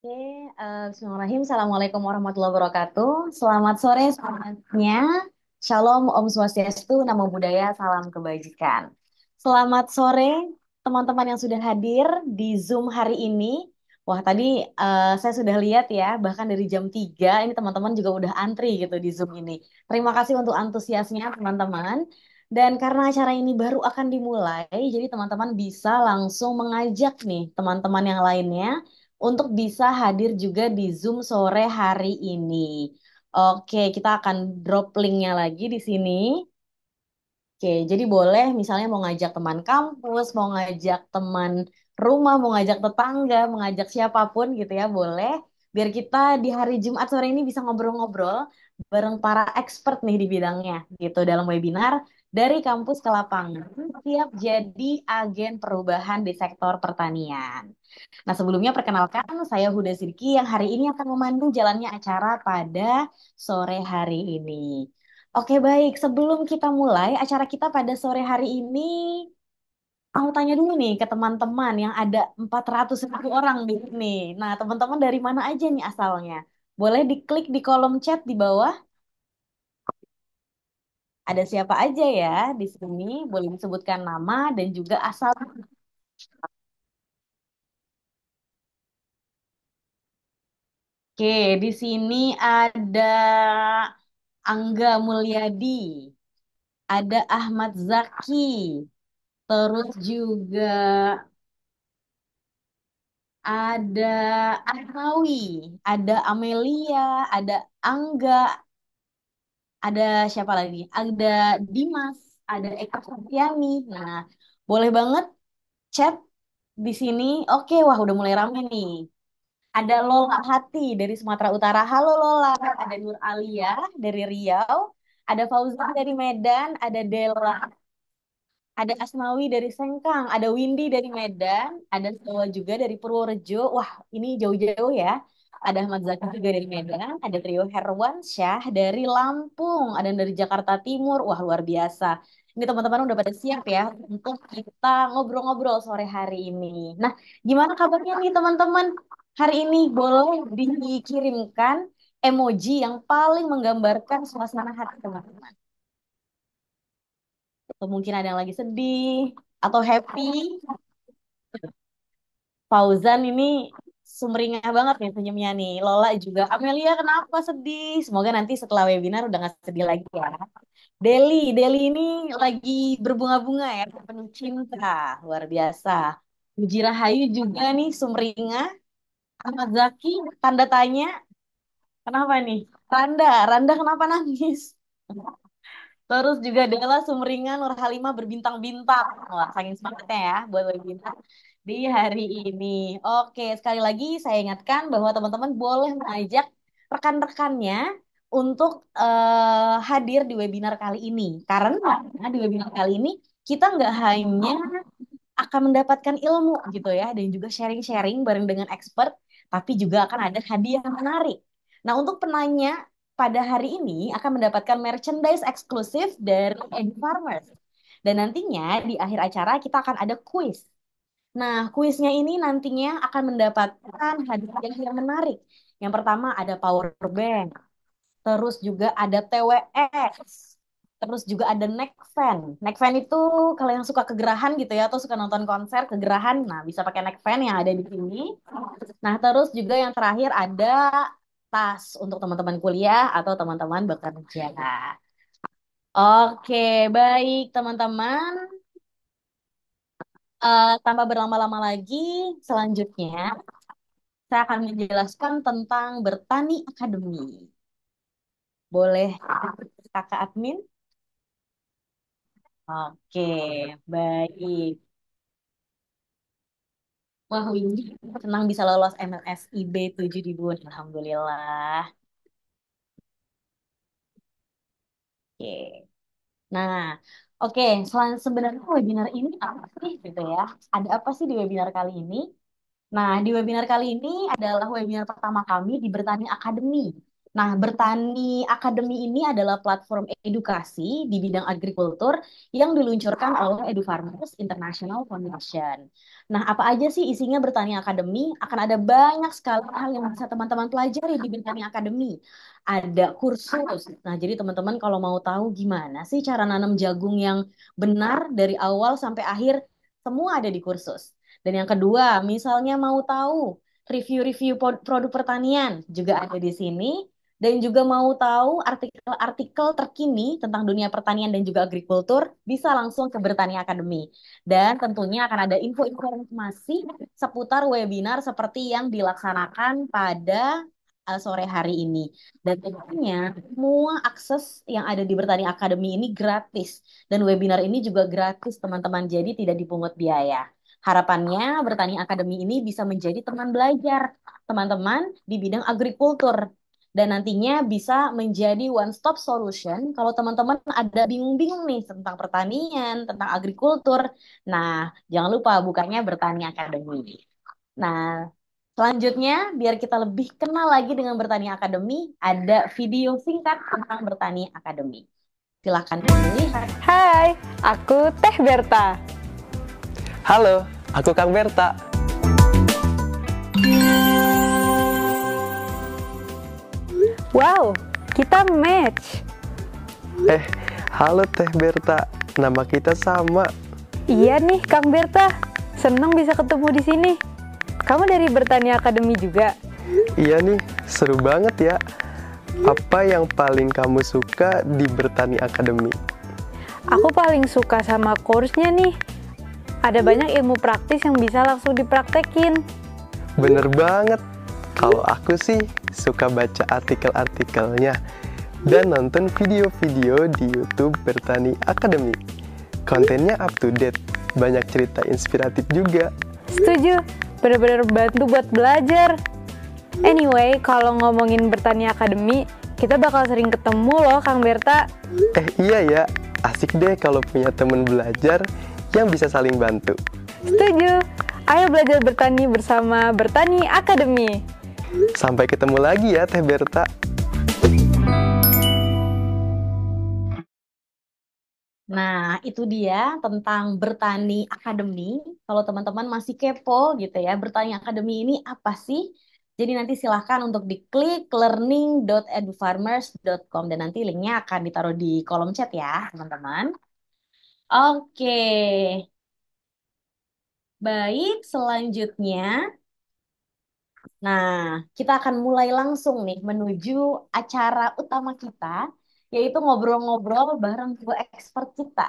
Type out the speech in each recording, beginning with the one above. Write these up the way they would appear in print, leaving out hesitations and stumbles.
Oke, Bismillahirrahmanirrahim. Assalamualaikum warahmatullahi wabarakatuh. Selamat sore semuanya. Shalom, Om Swastiastu, Namo Buddhaya, salam kebajikan. Selamat sore teman-teman yang sudah hadir di Zoom hari ini. Wah, tadi saya sudah lihat ya, bahkan dari jam 3 ini teman-teman juga udah antri gitu di Zoom ini. Terima kasih untuk antusiasnya teman-teman. Dan karena acara ini baru akan dimulai, jadi teman-teman bisa langsung mengajak nih teman-teman yang lainnya untuk bisa hadir juga di Zoom sore hari ini. Oke, kita akan drop linknya lagi di sini. Oke, jadi boleh misalnya mau ngajak teman kampus, mau ngajak teman rumah, mau ngajak tetangga, mau ngajak siapapun gitu ya, boleh. Biar kita di hari Jumat sore ini bisa ngobrol-ngobrol bareng para expert nih di bidangnya gitu dalam webinar dari kampus ke lapangan. Siap jadi agen perubahan di sektor pertanian. Nah, sebelumnya perkenalkan saya Huda Sidki yang hari ini akan memandu jalannya acara pada sore hari ini. Oke, baik. Sebelum kita mulai acara kita pada sore hari ini, mau tanya dulu nih ke teman-teman yang ada 400.000 orang di sini. Nah, teman-teman dari mana aja nih asalnya? Boleh diklik di kolom chat di bawah. Ada siapa aja ya di sini? Boleh disebutkan nama dan juga asal. Oke, di sini ada Angga Mulyadi, ada Ahmad Zaki, terus juga ada Asnawi, ada Amelia, ada Angga, ada siapa lagi? Ada Dimas, ada Eka Septiani. Nah, boleh banget chat di sini. Oke, wah udah mulai rame nih. Ada Lola Hati dari Sumatera Utara. Halo Lola. Ada Nur Alia dari Riau. Ada Fauzan dari Medan. Ada Dela. Ada Asmawi dari Sengkang. Ada Windy dari Medan. Ada Soa juga dari Purworejo. Wah, ini jauh-jauh ya. Ada Ahmad Zaki juga dari Medan. Ada Trio Herwansyah dari Lampung. Ada yang dari Jakarta Timur. Wah, luar biasa. Ini teman-teman udah pada siap ya untuk kita ngobrol-ngobrol sore hari ini. Nah, gimana kabarnya nih teman-teman? Hari ini boleh dikirimkan emoji yang paling menggambarkan suasana hati teman-teman. Atau mungkin ada yang lagi sedih atau happy. Fauzan ini sumringah banget nih senyumnya nih. Lola juga. Amelia kenapa sedih? Semoga nanti setelah webinar udah gak sedih lagi ya. Deli ini lagi berbunga-bunga ya, penuh cinta. Luar biasa. Puji Rahayu juga nih sumringah. Ahmad Zaki tanda tanya. Kenapa nih? Randa kenapa nangis? Terus juga Della Sumringan Nur Halimah berbintang-bintang. Wah, saking semangatnya ya buat webinar di hari ini. Oke, sekali lagi saya ingatkan bahwa teman-teman boleh mengajak rekan-rekannya untuk hadir di webinar kali ini. Karena di webinar kali ini kita nggak hanya akan mendapatkan ilmu gitu ya, dan juga sharing-sharing bareng dengan expert, tapi juga akan ada hadiah menarik. Nah, untuk penanya pada hari ini akan mendapatkan merchandise eksklusif dari Edi Farmers. Dan nantinya di akhir acara kita akan ada kuis. Nah, kuisnya ini nantinya akan mendapatkan hadiah yang menarik. Yang pertama ada power bank, terus juga ada TWX, terus juga ada neck fan. Neck fan itu kalau yang suka kegerahan gitu ya, atau suka nonton konser kegerahan, nah bisa pakai neck fan yang ada di sini. Nah, terus juga yang terakhir ada tas untuk teman-teman kuliah atau teman-teman bekerja. Oke, baik teman-teman. Tanpa berlama-lama lagi, selanjutnya saya akan menjelaskan tentang Bertani Academy. Boleh, kakak admin? Oke, baik. Wah, Windy senang bisa lolos MLSIB 7 di Bun. Alhamdulillah. Oke. Nah, oke. Sebenarnya webinar ini apa sih gitu ya? Ada apa sih di webinar kali ini? Nah, di webinar kali ini adalah webinar pertama kami di Bertani Academy. Nah, Bertani Academy ini adalah platform edukasi di bidang agrikultur yang diluncurkan oleh Edu Farmers International Foundation. Nah, apa aja sih isinya Bertani Academy? Akan ada banyak sekali hal yang bisa teman-teman pelajari di Bertani Academy. Ada kursus. Nah, jadi teman-teman kalau mau tahu gimana sih cara nanam jagung yang benar dari awal sampai akhir, semua ada di kursus. Dan yang kedua, misalnya mau tahu review-review produk pertanian juga ada di sini dan juga mau tahu artikel-artikel terkini tentang dunia pertanian dan juga agrikultur, bisa langsung ke Bertani Academy. Dan tentunya akan ada info-informasi seputar webinar seperti yang dilaksanakan pada sore hari ini. Dan tentunya semua akses yang ada di Bertani Academy ini gratis. Dan webinar ini juga gratis, teman-teman. Jadi tidak dipungut biaya. Harapannya Bertani Academy ini bisa menjadi teman belajar teman-teman di bidang agrikultur dan nantinya bisa menjadi one stop solution kalau teman-teman ada bingung-bingung nih tentang pertanian, tentang agrikultur. Nah, jangan lupa bukanya Bertani Academy. Nah, selanjutnya biar kita lebih kenal lagi dengan Bertani Academy, ada video singkat tentang Bertani Academy. Silakan dilihat. Hai, aku Teh Berta. Halo, aku Kang Berta. Wow, kita match. Halo Teh Berta. Nama kita sama. Iya nih, Kang Berta. Senang bisa ketemu di sini. Kamu dari Bertani Academy juga? Iya nih, seru banget ya. Apa yang paling kamu suka di Bertani Academy? Aku paling suka sama course-nya nih. Ada banyak ilmu praktis yang bisa langsung dipraktekin. Bener banget. Kalau aku sih suka baca artikel-artikelnya dan nonton video-video di YouTube Bertani Academy. Kontennya up to date, banyak cerita inspiratif juga. Setuju, bener-bener bantu buat belajar. Anyway, kalau ngomongin Bertani Academy, kita bakal sering ketemu loh, Kang Berta. Iya ya, asik deh kalau punya temen belajar yang bisa saling bantu. Setuju. Ayo belajar bertani bersama Bertani Academy. Sampai ketemu lagi ya Teh Berta. Nah, itu dia tentang Bertani Academy. Kalau teman-teman masih kepo gitu ya, Bertani Academy ini apa sih? Jadi nanti silahkan untuk diklik learning.edufarmers.com dan nanti linknya akan ditaruh di kolom chat ya, teman-teman. Oke, baik. Selanjutnya, nah kita akan mulai langsung nih menuju acara utama kita, yaitu ngobrol-ngobrol bareng dua expert kita.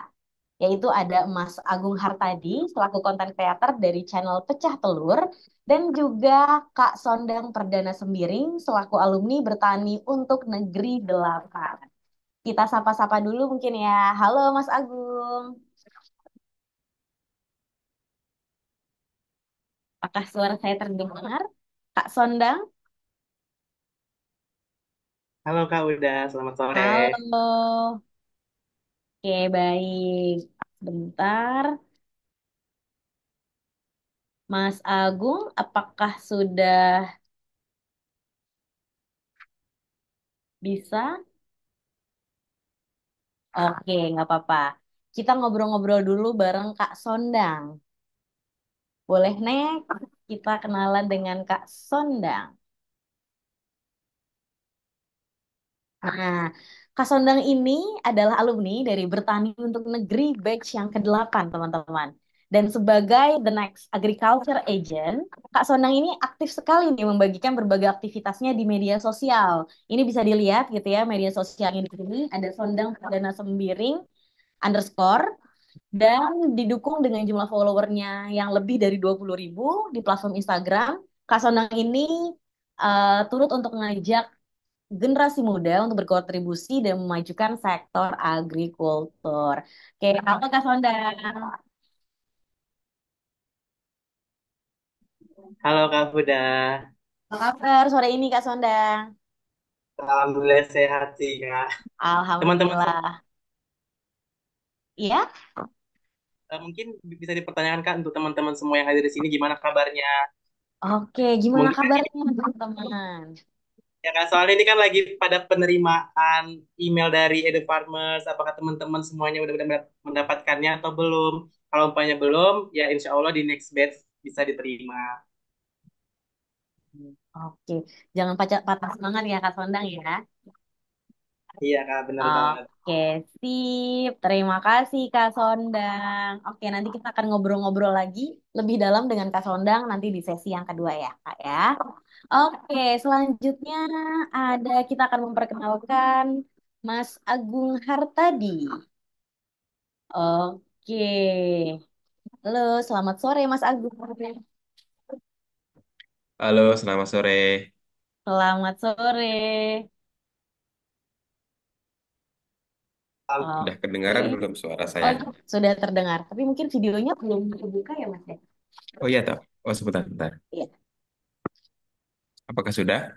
Yaitu ada Mas Agung Hartadi selaku konten creator dari channel Pecah Telur dan juga Kak Sondang Perdana Sembiring selaku alumni Bertani untuk Negeri 8. Kita sapa-sapa dulu mungkin ya. Halo Mas Agung. Apakah suara saya terdengar? Kak Sondang? Halo Kak Uda, selamat sore. Halo. Oke, baik. Bentar. Mas Agung, apakah sudah bisa? Oke, nggak apa-apa. Kita ngobrol-ngobrol dulu bareng Kak Sondang. Boleh, Nek? Kita kenalan dengan Kak Sondang. Nah, Kak Sondang ini adalah alumni dari Bertani untuk Negeri batch yang ke-8, teman-teman. Dan sebagai the next agriculture agent, Kak Sondang ini aktif sekali nih membagikan berbagai aktivitasnya di media sosial. Ini bisa dilihat gitu ya, media sosialnya di sini ada Sondang Perdana Sembiring underscore dan didukung dengan jumlah followernya yang lebih dari 20.000 di platform Instagram. Kak Sonang ini turut untuk mengajak generasi muda untuk berkontribusi dan memajukan sektor agrikultur. Oke, halo Kak Sondang. Halo Kak Uda, Apa kabar sore ini Kak Sondang? alhamdulillah sehat sih Kak. Teman-teman semua, Alhamdulillah. Iya? mungkin bisa dipertanyakan Kak untuk teman-teman semua yang hadir di sini gimana kabarnya? Oke, gimana Mungkin kabarnya teman-teman? Ya kan, soalnya ini kan lagi pada penerimaan email dari Edu Farmers. Apakah teman-teman semuanya udah benar-benar mendapatkannya atau belum? Kalau umpamanya belum, ya insya Allah di next batch bisa diterima. Oke, jangan patah semangat ya Kak Sondang ya. Iya kak, benar banget. Oke, sip. Terima kasih Kak Sondang. Oke, nanti kita akan ngobrol-ngobrol lagi lebih dalam dengan Kak Sondang nanti di sesi yang kedua ya, Kak ya. Oke, selanjutnya kita akan memperkenalkan Mas Agung Hartadi. Oke. Halo, selamat sore Mas Agung. Halo, selamat sore. Selamat sore. Udah kedengaran Oke. belum suara Oh, saya? sudah terdengar. Tapi mungkin videonya belum terbuka ya, Mas ya? Oh iya toh. Oh sebentar, bentar. Iya. Apakah sudah?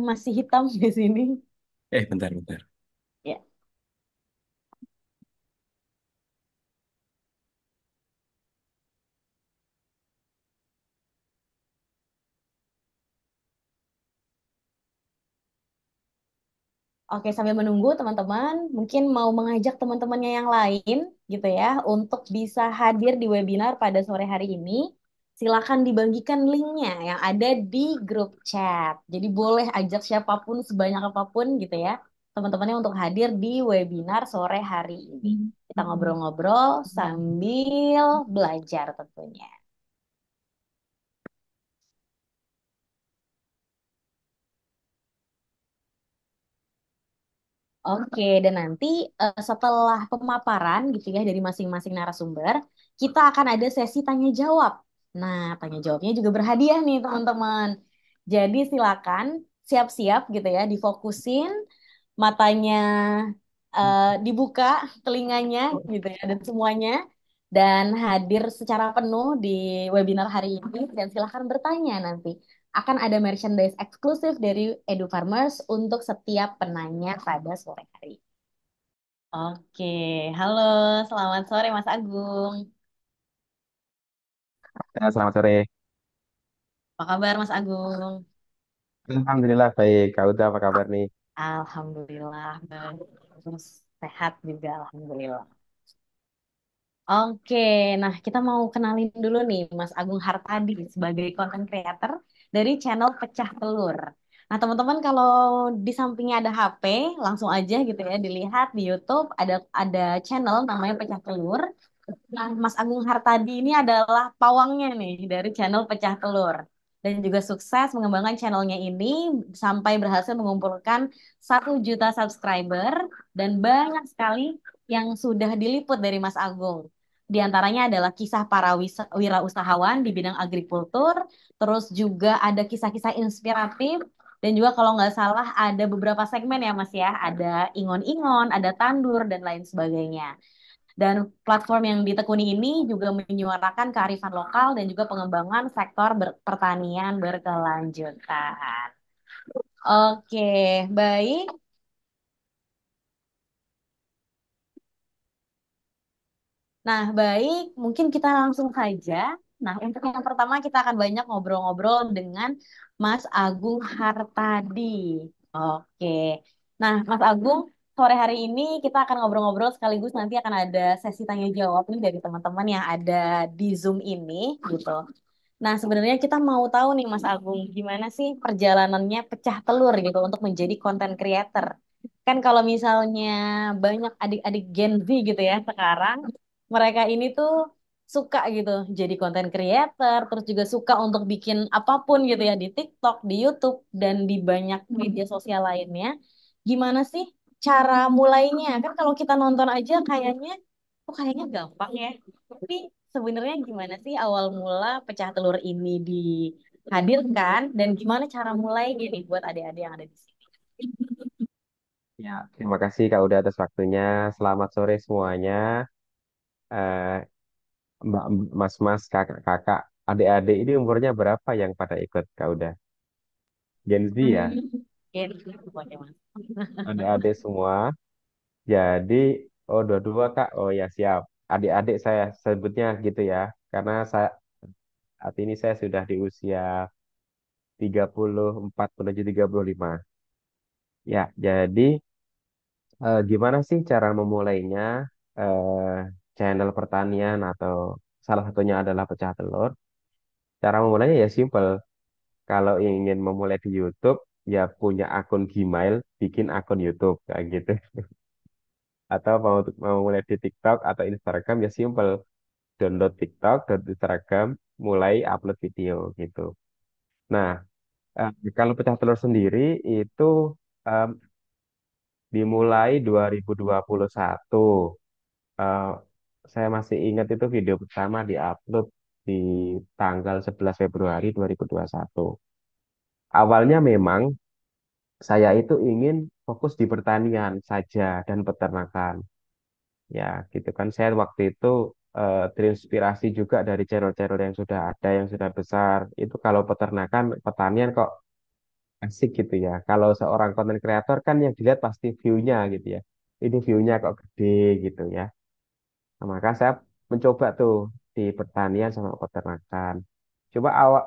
Masih hitam di sini. Bentar, bentar. Ya. Oke, sambil menunggu teman-teman, mungkin mau mengajak teman-temannya yang lain gitu ya untuk bisa hadir di webinar pada sore hari ini. Silakan dibagikan linknya yang ada di grup chat. Jadi boleh ajak siapapun sebanyak apapun gitu ya, teman-temannya untuk hadir di webinar sore hari ini. Kita ngobrol-ngobrol sambil belajar tentunya. Oke, dan nanti setelah pemaparan gitu ya dari masing-masing narasumber, kita akan ada sesi tanya jawab. Nah, tanya jawabnya juga berhadiah nih teman-teman. Jadi silakan siap-siap gitu ya, difokusin matanya, dibuka telinganya gitu ya, dan semuanya dan hadir secara penuh di webinar hari ini dan silakan bertanya nanti. Akan ada merchandise eksklusif dari Edu Farmers untuk setiap penanya pada sore hari. Oke, halo, selamat sore Mas Agung. Ya, selamat sore. Apa kabar Mas Agung? Alhamdulillah baik. Kak Uda apa kabar nih? Alhamdulillah, baik. Terus sehat juga, Alhamdulillah. Oke, nah kita mau kenalin dulu nih Mas Agung Hartadi sebagai content creator dari channel Pecah Telur. Nah teman-teman kalau di sampingnya ada HP, langsung aja gitu ya dilihat di YouTube ada channel namanya Pecah Telur. Nah, Mas Agung Hartadi ini adalah pawangnya nih dari channel Pecah Telur. Dan juga sukses mengembangkan channelnya ini sampai berhasil mengumpulkan 1 juta subscriber dan banyak sekali yang sudah diliput dari Mas Agung. Di antaranya adalah kisah para wirausahawan di bidang agrikultur, terus juga ada kisah-kisah inspiratif, dan juga kalau nggak salah ada beberapa segmen ya Mas ya, ada ingon-ingon, ada tandur, dan lain sebagainya. Dan platform yang ditekuni ini juga menyuarakan kearifan lokal dan juga pengembangan sektor pertanian berkelanjutan. Oke, baik. Nah, baik. Mungkin kita langsung saja. Nah, untuk yang pertama kita akan banyak ngobrol-ngobrol dengan Mas Agung Hartadi. Oke. Nah, Mas Agung, sore hari ini kita akan ngobrol-ngobrol sekaligus nanti akan ada sesi tanya jawab nih dari teman-teman yang ada di Zoom ini gitu. Nah, sebenarnya kita mau tahu nih Mas Agung, gimana sih perjalanannya pecah telur gitu untuk menjadi content creator? Kan kalau misalnya banyak adik-adik Gen Z gitu ya sekarang, mereka ini tuh suka gitu jadi content creator, terus juga suka untuk bikin apapun gitu ya di TikTok, di YouTube, dan di banyak media sosial lainnya. Gimana sih cara mulainya? Kan kalau kita nonton aja kayaknya gampang ya. Tapi sebenarnya gimana sih awal mula pecah telur ini dihadirkan dan gimana cara mulai gini buat adik-adik yang ada di sini? Ya, terima kasih Kak Uda atas waktunya. Selamat sore semuanya. Eh, Mbak, Mas-mas, kakak-kakak, adik-adik ini umurnya berapa yang pada ikut Kak Uda? Gen Z ya? Gitu, pokoknya, Mas. Adik-adik semua. Jadi, oh dua-dua Kak. Oh ya siap. Adik-adik saya sebutnya gitu ya. Karena saat ini saya sudah di usia 34 menuju 35. Ya, jadi gimana sih cara memulainya eh, channel pertanian atau salah satunya adalah pecah telur. Cara memulainya ya simple. Kalau ingin memulai di YouTube, ya punya akun Gmail, bikin akun YouTube kayak gitu. Atau mau mulai di TikTok atau Instagram ya simple. Download TikTok, download Instagram, mulai upload video gitu. Nah, kalau pecah telur sendiri itu em, dimulai 2021. Eh, saya masih ingat itu video pertama diupload di tanggal 11 Februari 2021. Awalnya memang saya itu ingin fokus di pertanian saja dan peternakan. Ya, gitu kan. Saya waktu itu terinspirasi juga dari channel-channel yang sudah ada, yang sudah besar. Itu kalau peternakan, pertanian kok asik gitu ya. Kalau seorang content creator kan yang dilihat pasti view-nya gitu ya. Ini view-nya kok gede gitu ya. Nah, maka saya mencoba tuh di pertanian sama peternakan. Coba awak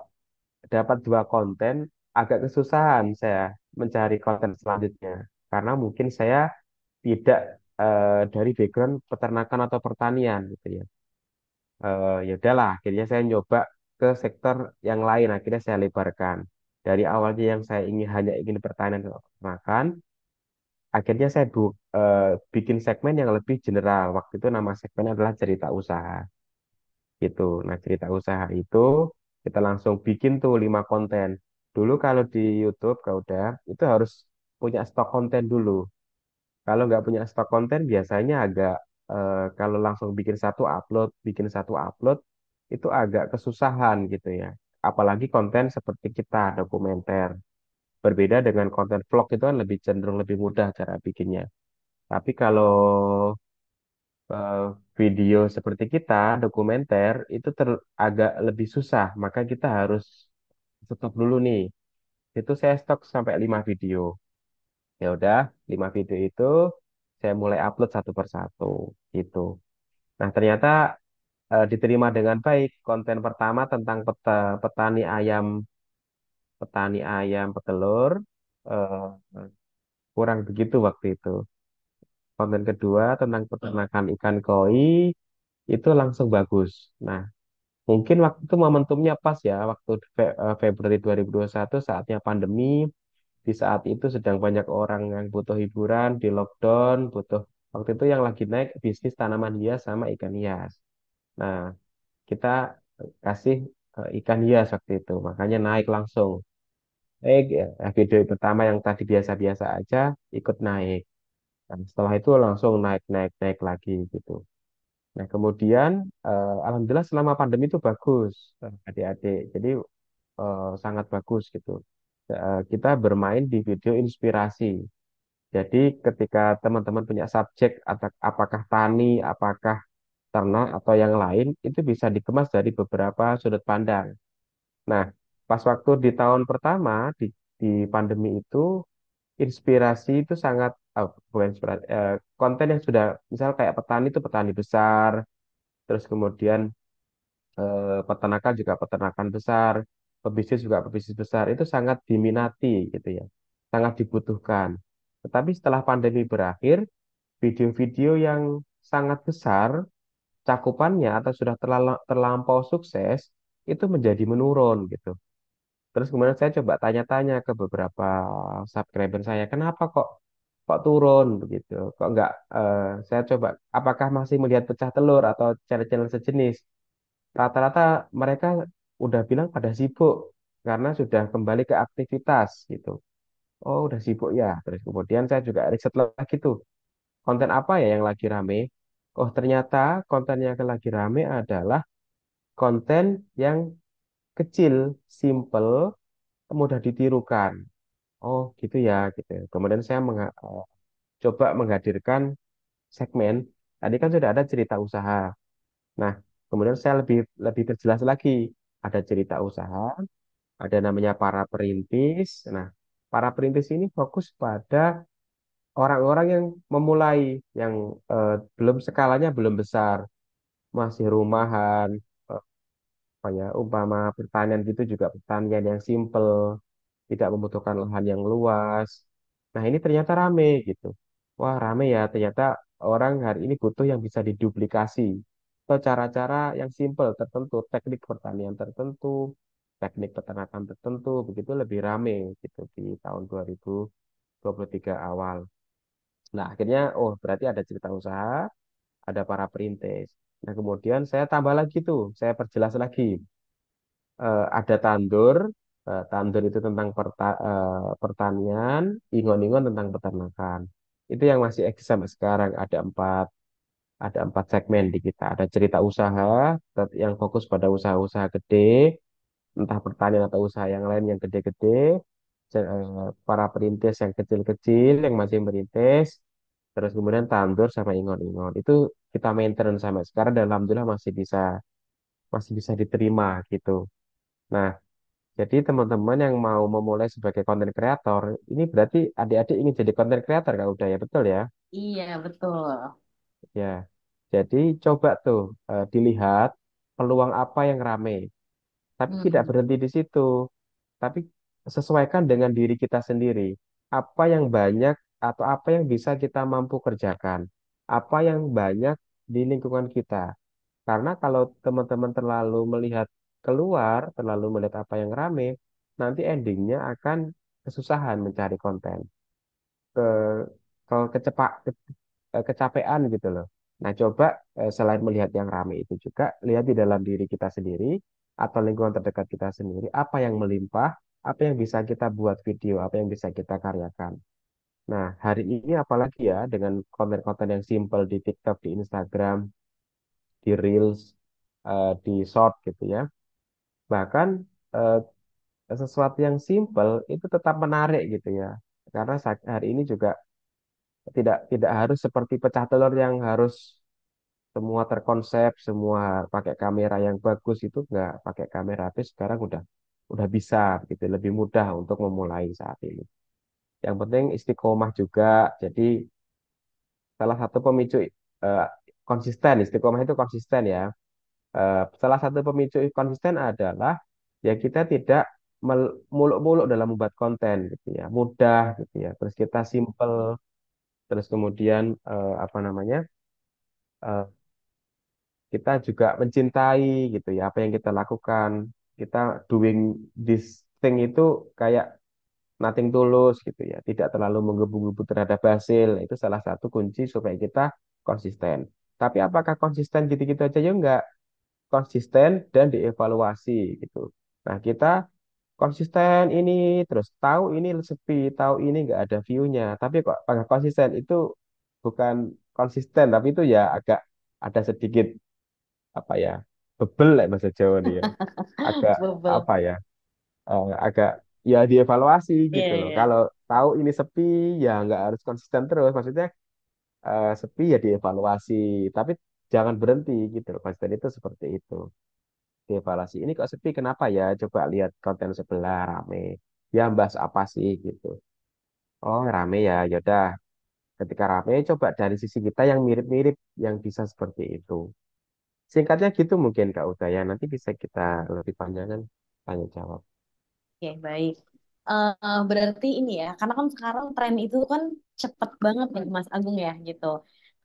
dapat dua konten, agak kesusahan saya mencari konten selanjutnya. Karena mungkin saya tidak dari background peternakan atau pertanian gitu ya. Ya udahlah, akhirnya saya nyoba ke sektor yang lain. Akhirnya saya lebarkan. Dari awalnya yang saya ingin hanya ingin pertanian dan peternakan, akhirnya saya bikin segmen yang lebih general. Waktu itu nama segmen adalah cerita usaha gitu. Nah, cerita usaha itu kita langsung bikin tuh 5 konten. Dulu kalau di YouTube, kalau udah itu harus punya stok konten dulu. Kalau nggak punya stok konten, biasanya agak kalau langsung bikin satu upload itu agak kesusahan gitu ya. Apalagi konten seperti kita dokumenter. Berbeda dengan konten vlog itu kan lebih cenderung lebih mudah cara bikinnya. Tapi kalau eh, video seperti kita, dokumenter, itu agak lebih susah. Maka kita harus stop dulu nih. Itu saya stok sampai 5 video. Ya udah, 5 video itu saya mulai upload satu persatu gitu. Nah, ternyata diterima dengan baik. Konten pertama tentang petani ayam petelur eh, kurang begitu waktu itu. Konten kedua tentang peternakan ikan koi itu langsung bagus. Nah, mungkin waktu itu momentumnya pas ya, waktu Februari 2021 saatnya pandemi, di saat itu sedang banyak orang yang butuh hiburan, di lockdown, butuh waktu itu yang lagi naik bisnis tanaman hias sama ikan hias. Nah, kita kasih ikan hias waktu itu, makanya naik langsung. Video pertama yang tadi biasa-biasa aja ikut naik. Dan setelah itu langsung naik, naik, naik lagi gitu. Nah, kemudian alhamdulillah selama pandemi itu bagus adik-adik. Jadi sangat bagus gitu. Kita bermain di video inspirasi. Jadi ketika teman-teman punya subjek apakah tani, apakah ternak atau yang lain, itu bisa dikemas dari beberapa sudut pandang. Nah, pas waktu di tahun pertama di pandemi itu inspirasi itu sangat bukan inspirasi, konten yang sudah misal kayak petani itu petani besar, terus kemudian peternakan juga peternakan besar, pebisnis juga pebisnis besar, itu sangat diminati gitu ya, sangat dibutuhkan. Tetapi setelah pandemi berakhir, video-video yang sangat besar cakupannya atau sudah terlampau sukses itu menjadi menurun gitu. Terus kemudian saya coba tanya-tanya ke beberapa subscriber saya, kenapa kok kok turun begitu? Kok enggak saya coba apakah masih melihat pecah telur atau channel-channel sejenis? Rata-rata mereka udah bilang pada sibuk karena sudah kembali ke aktivitas gitu. Oh, udah sibuk ya. Terus kemudian saya juga riset lagi tuh, konten apa ya yang lagi rame? Oh, ternyata konten yang lagi rame adalah konten yang kecil, simple, mudah ditirukan. Oh, gitu ya, gitu. Kemudian saya coba menghadirkan segmen. Tadi kan sudah ada cerita usaha. Nah, kemudian saya lebih lebih perjelas lagi. Ada cerita usaha, ada namanya para perintis. Nah, para perintis ini fokus pada orang-orang yang memulai, yang belum skalanya belum besar, masih rumahan, apa ya, umpama pertanian gitu juga pertanian yang simple. tidak membutuhkan lahan yang luas. Nah, ini ternyata rame gitu. Wah, rame ya, ternyata orang hari ini butuh yang bisa diduplikasi atau cara-cara yang simple tertentu, teknik pertanian tertentu, teknik peternakan tertentu, begitu lebih rame gitu di tahun 2023 awal. Nah, akhirnya, oh berarti ada cerita usaha, ada para perintis. Nah, kemudian saya tambah lagi tuh, saya perjelas lagi. Ada tandur, tandur itu tentang pertanian, ingon-ingon tentang peternakan. Itu yang masih eksis sampai sekarang. Ada empat segmen di kita. Ada cerita usaha, yang fokus pada usaha-usaha gede, entah pertanian atau usaha yang lain yang gede-gede. Para perintis yang kecil-kecil, yang masih merintis, terus kemudian tandur sama ingon-ingon. Itu kita maintain sampai sekarang dan alhamdulillah masih bisa diterima gitu. Nah, jadi teman-teman yang mau memulai sebagai konten kreator, ini berarti adik-adik ingin jadi konten kreator Kak Uda ya, betul ya? Iya, betul. Ya. Jadi coba tuh dilihat peluang apa yang rame. Tapi tidak Hmm. berhenti di situ. Tapi sesuaikan dengan diri kita sendiri. Apa yang banyak atau apa yang bisa kita mampu kerjakan. Apa yang banyak di lingkungan kita. Karena kalau teman-teman terlalu melihat keluar, terlalu melihat apa yang rame, nanti endingnya akan kesusahan mencari konten, ke, kecapean gitu loh. Nah, coba selain melihat yang rame itu juga, lihat di dalam diri kita sendiri atau lingkungan terdekat kita sendiri, apa yang melimpah, apa yang bisa kita buat video, apa yang bisa kita karyakan. Nah, hari ini apalagi ya dengan konten-konten yang simple di TikTok, di Instagram, di Reels, di Short gitu ya. Bahkan eh, sesuatu yang simple itu tetap menarik gitu ya. Karena hari ini juga tidak tidak harus seperti pecah telur yang harus semua terkonsep, semua pakai kamera yang bagus itu nggak pakai kamera HP sekarang udah bisa gitu, lebih mudah untuk memulai saat ini. Yang penting istiqomah juga. Jadi salah satu pemicu eh, konsisten, istiqomah itu konsisten ya. Salah satu pemicu konsisten adalah ya kita tidak muluk-muluk dalam membuat konten gitu ya, mudah gitu ya. Terus kita simple, terus kemudian apa namanya? eh, kita juga mencintai gitu ya apa yang kita lakukan. Kita doing this thing itu kayak nothing tulus gitu ya, tidak terlalu menggebu-gebu terhadap hasil. Itu salah satu kunci supaya kita konsisten. Tapi apakah konsisten gitu-gitu aja? Ya enggak, konsisten dan dievaluasi gitu. Nah, kita konsisten ini terus tahu ini sepi, tahu ini nggak ada view-nya, tapi kok agak konsisten itu bukan konsisten, tapi itu ya agak ada sedikit apa ya, bebel lah bahasa Jawa nih ya, agak Bebel. apa ya, agak ya dievaluasi Iya, gitu loh. iya. Kalau tahu ini sepi ya nggak harus konsisten terus, maksudnya sepi ya dievaluasi, tapi jangan berhenti gitu loh. Konsisten itu seperti itu. Dievaluasi ini kok sepi kenapa ya, coba lihat konten sebelah rame ya, bahas apa sih gitu. Oh rame ya, yaudah, ketika rame coba dari sisi kita yang mirip-mirip yang bisa seperti itu. Singkatnya gitu mungkin Kak Udaya, nanti bisa kita lebih panjangan tanya jawab. Oke, baik. Berarti ini ya, karena kan sekarang tren itu kan cepet banget ya Mas Agung ya gitu.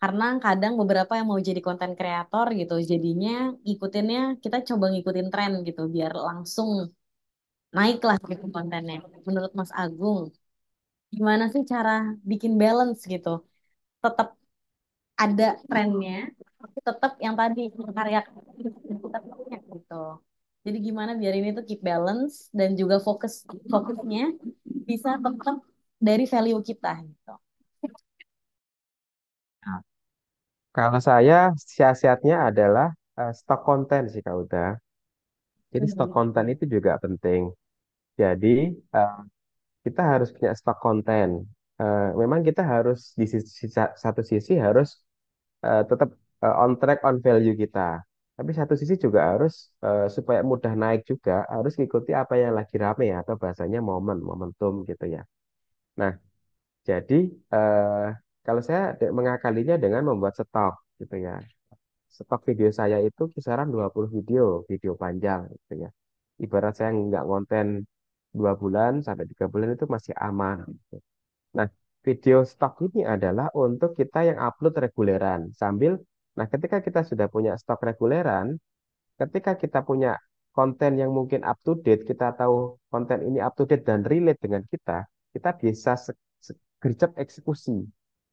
Karena kadang beberapa yang mau jadi konten kreator gitu, jadinya ngikutinnya kita coba ngikutin tren gitu, biar langsung naik lah gitu kontennya. Menurut Mas Agung, gimana sih cara bikin balance gitu? Tetap ada trennya, tapi tetap yang tadi karya kita punya gitu. Jadi gimana biar ini tuh keep balance dan juga fokusnya bisa tetap dari value kita gitu. Nah, kalau saya siasatnya adalah stok konten sih Kak Uda. Jadi stok konten Hmm. itu juga penting. Jadi eh, kita harus punya stok konten. Memang kita harus di satu sisi harus tetap on track on value kita. Tapi satu sisi juga harus supaya mudah naik juga harus ikuti apa yang lagi rame ya, atau bahasanya momentum gitu ya. Nah, jadi eh, kalau saya mengakalinya dengan membuat stok gitu ya. Stok video saya itu kisaran 20 video, video panjang gitu ya. Ibarat saya nggak ngonten 2 bulan sampai 3 bulan itu masih aman gitu. Nah, video stok ini adalah untuk kita yang upload reguleran sambil, nah ketika kita sudah punya stok reguleran, ketika kita punya konten yang mungkin up to date, kita tahu konten ini up to date dan relate dengan kita bisa gercep eksekusi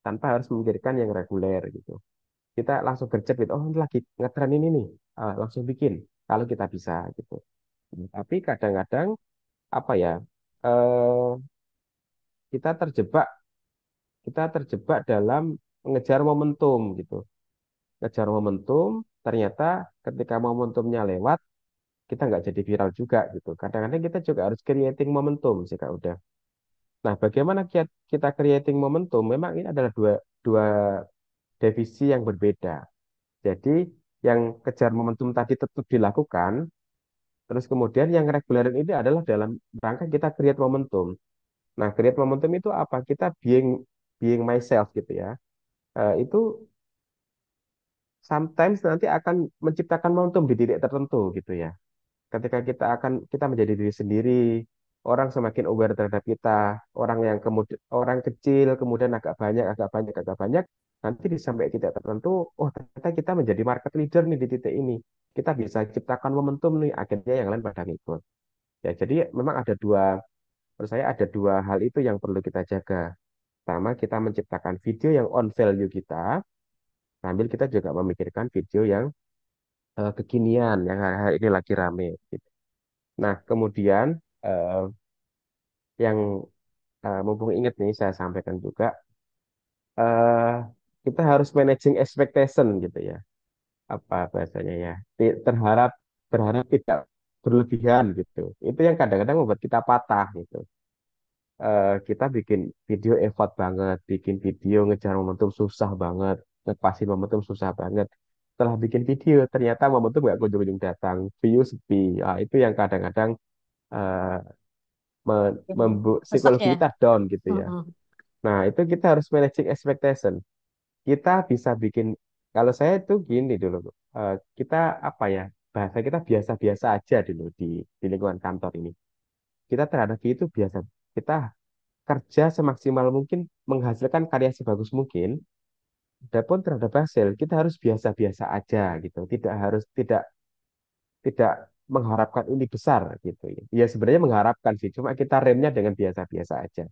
tanpa harus memikirkan yang reguler gitu. Kita langsung gercep gitu, oh ini lagi ngetren ini nih, langsung bikin kalau kita bisa gitu. Tapi kadang-kadang apa ya, eh, kita terjebak kita terjebak dalam mengejar momentum gitu. Ngejar momentum, ternyata ketika momentumnya lewat, kita nggak jadi viral juga gitu. Kadang-kadang kita juga harus creating momentum sih Kak udah. Nah, bagaimana kita creating momentum? Memang ini adalah dua, dua divisi yang berbeda. Jadi, yang kejar momentum tadi tetap dilakukan, terus kemudian yang reguler ini adalah dalam rangka kita create momentum. Nah, create momentum itu apa? Kita being myself gitu ya. Itu sometimes nanti akan menciptakan momentum di titik tertentu gitu ya. Ketika kita menjadi diri sendiri, orang semakin aware terhadap kita, orang kecil kemudian agak banyak, nanti di sampai titik tertentu, oh ternyata kita menjadi market leader nih di titik ini. Kita bisa ciptakan momentum nih, akhirnya yang lain pada ngikut. Ya, jadi memang menurut saya ada dua hal itu yang perlu kita jaga. Pertama, kita menciptakan video yang on value kita, sambil kita juga memikirkan video yang kekinian, yang hari-hari ini lagi rame, gitu. Nah, kemudian eh, yang mumpung ingat nih, saya sampaikan juga, eh, kita harus managing expectation gitu ya. Apa bahasanya ya? Terharap berharap tidak berlebihan gitu. Itu yang kadang-kadang membuat kita patah gitu. Kita bikin video effort banget, bikin video ngejar momentum susah banget, ngepasin momentum susah banget. Setelah bikin video, ternyata momentum nggak kunjung-kunjung datang, view sepi. Ah, itu yang kadang-kadang eh, membuat Rusak psikologi ya. kita down gitu ya. Mm-mm. Nah, itu kita harus managing expectation. Kita bisa bikin, kalau saya itu gini dulu, Bu. Kita apa ya, bahasa kita biasa-biasa aja dulu di lingkungan kantor ini. Kita terhadap itu biasa. Kita kerja semaksimal mungkin, menghasilkan karya sebagus mungkin. Adapun terhadap hasil, kita harus biasa-biasa aja gitu. Tidak tidak mengharapkan ini besar gitu ya. Ya sebenarnya mengharapkan sih, cuma kita remnya dengan biasa-biasa aja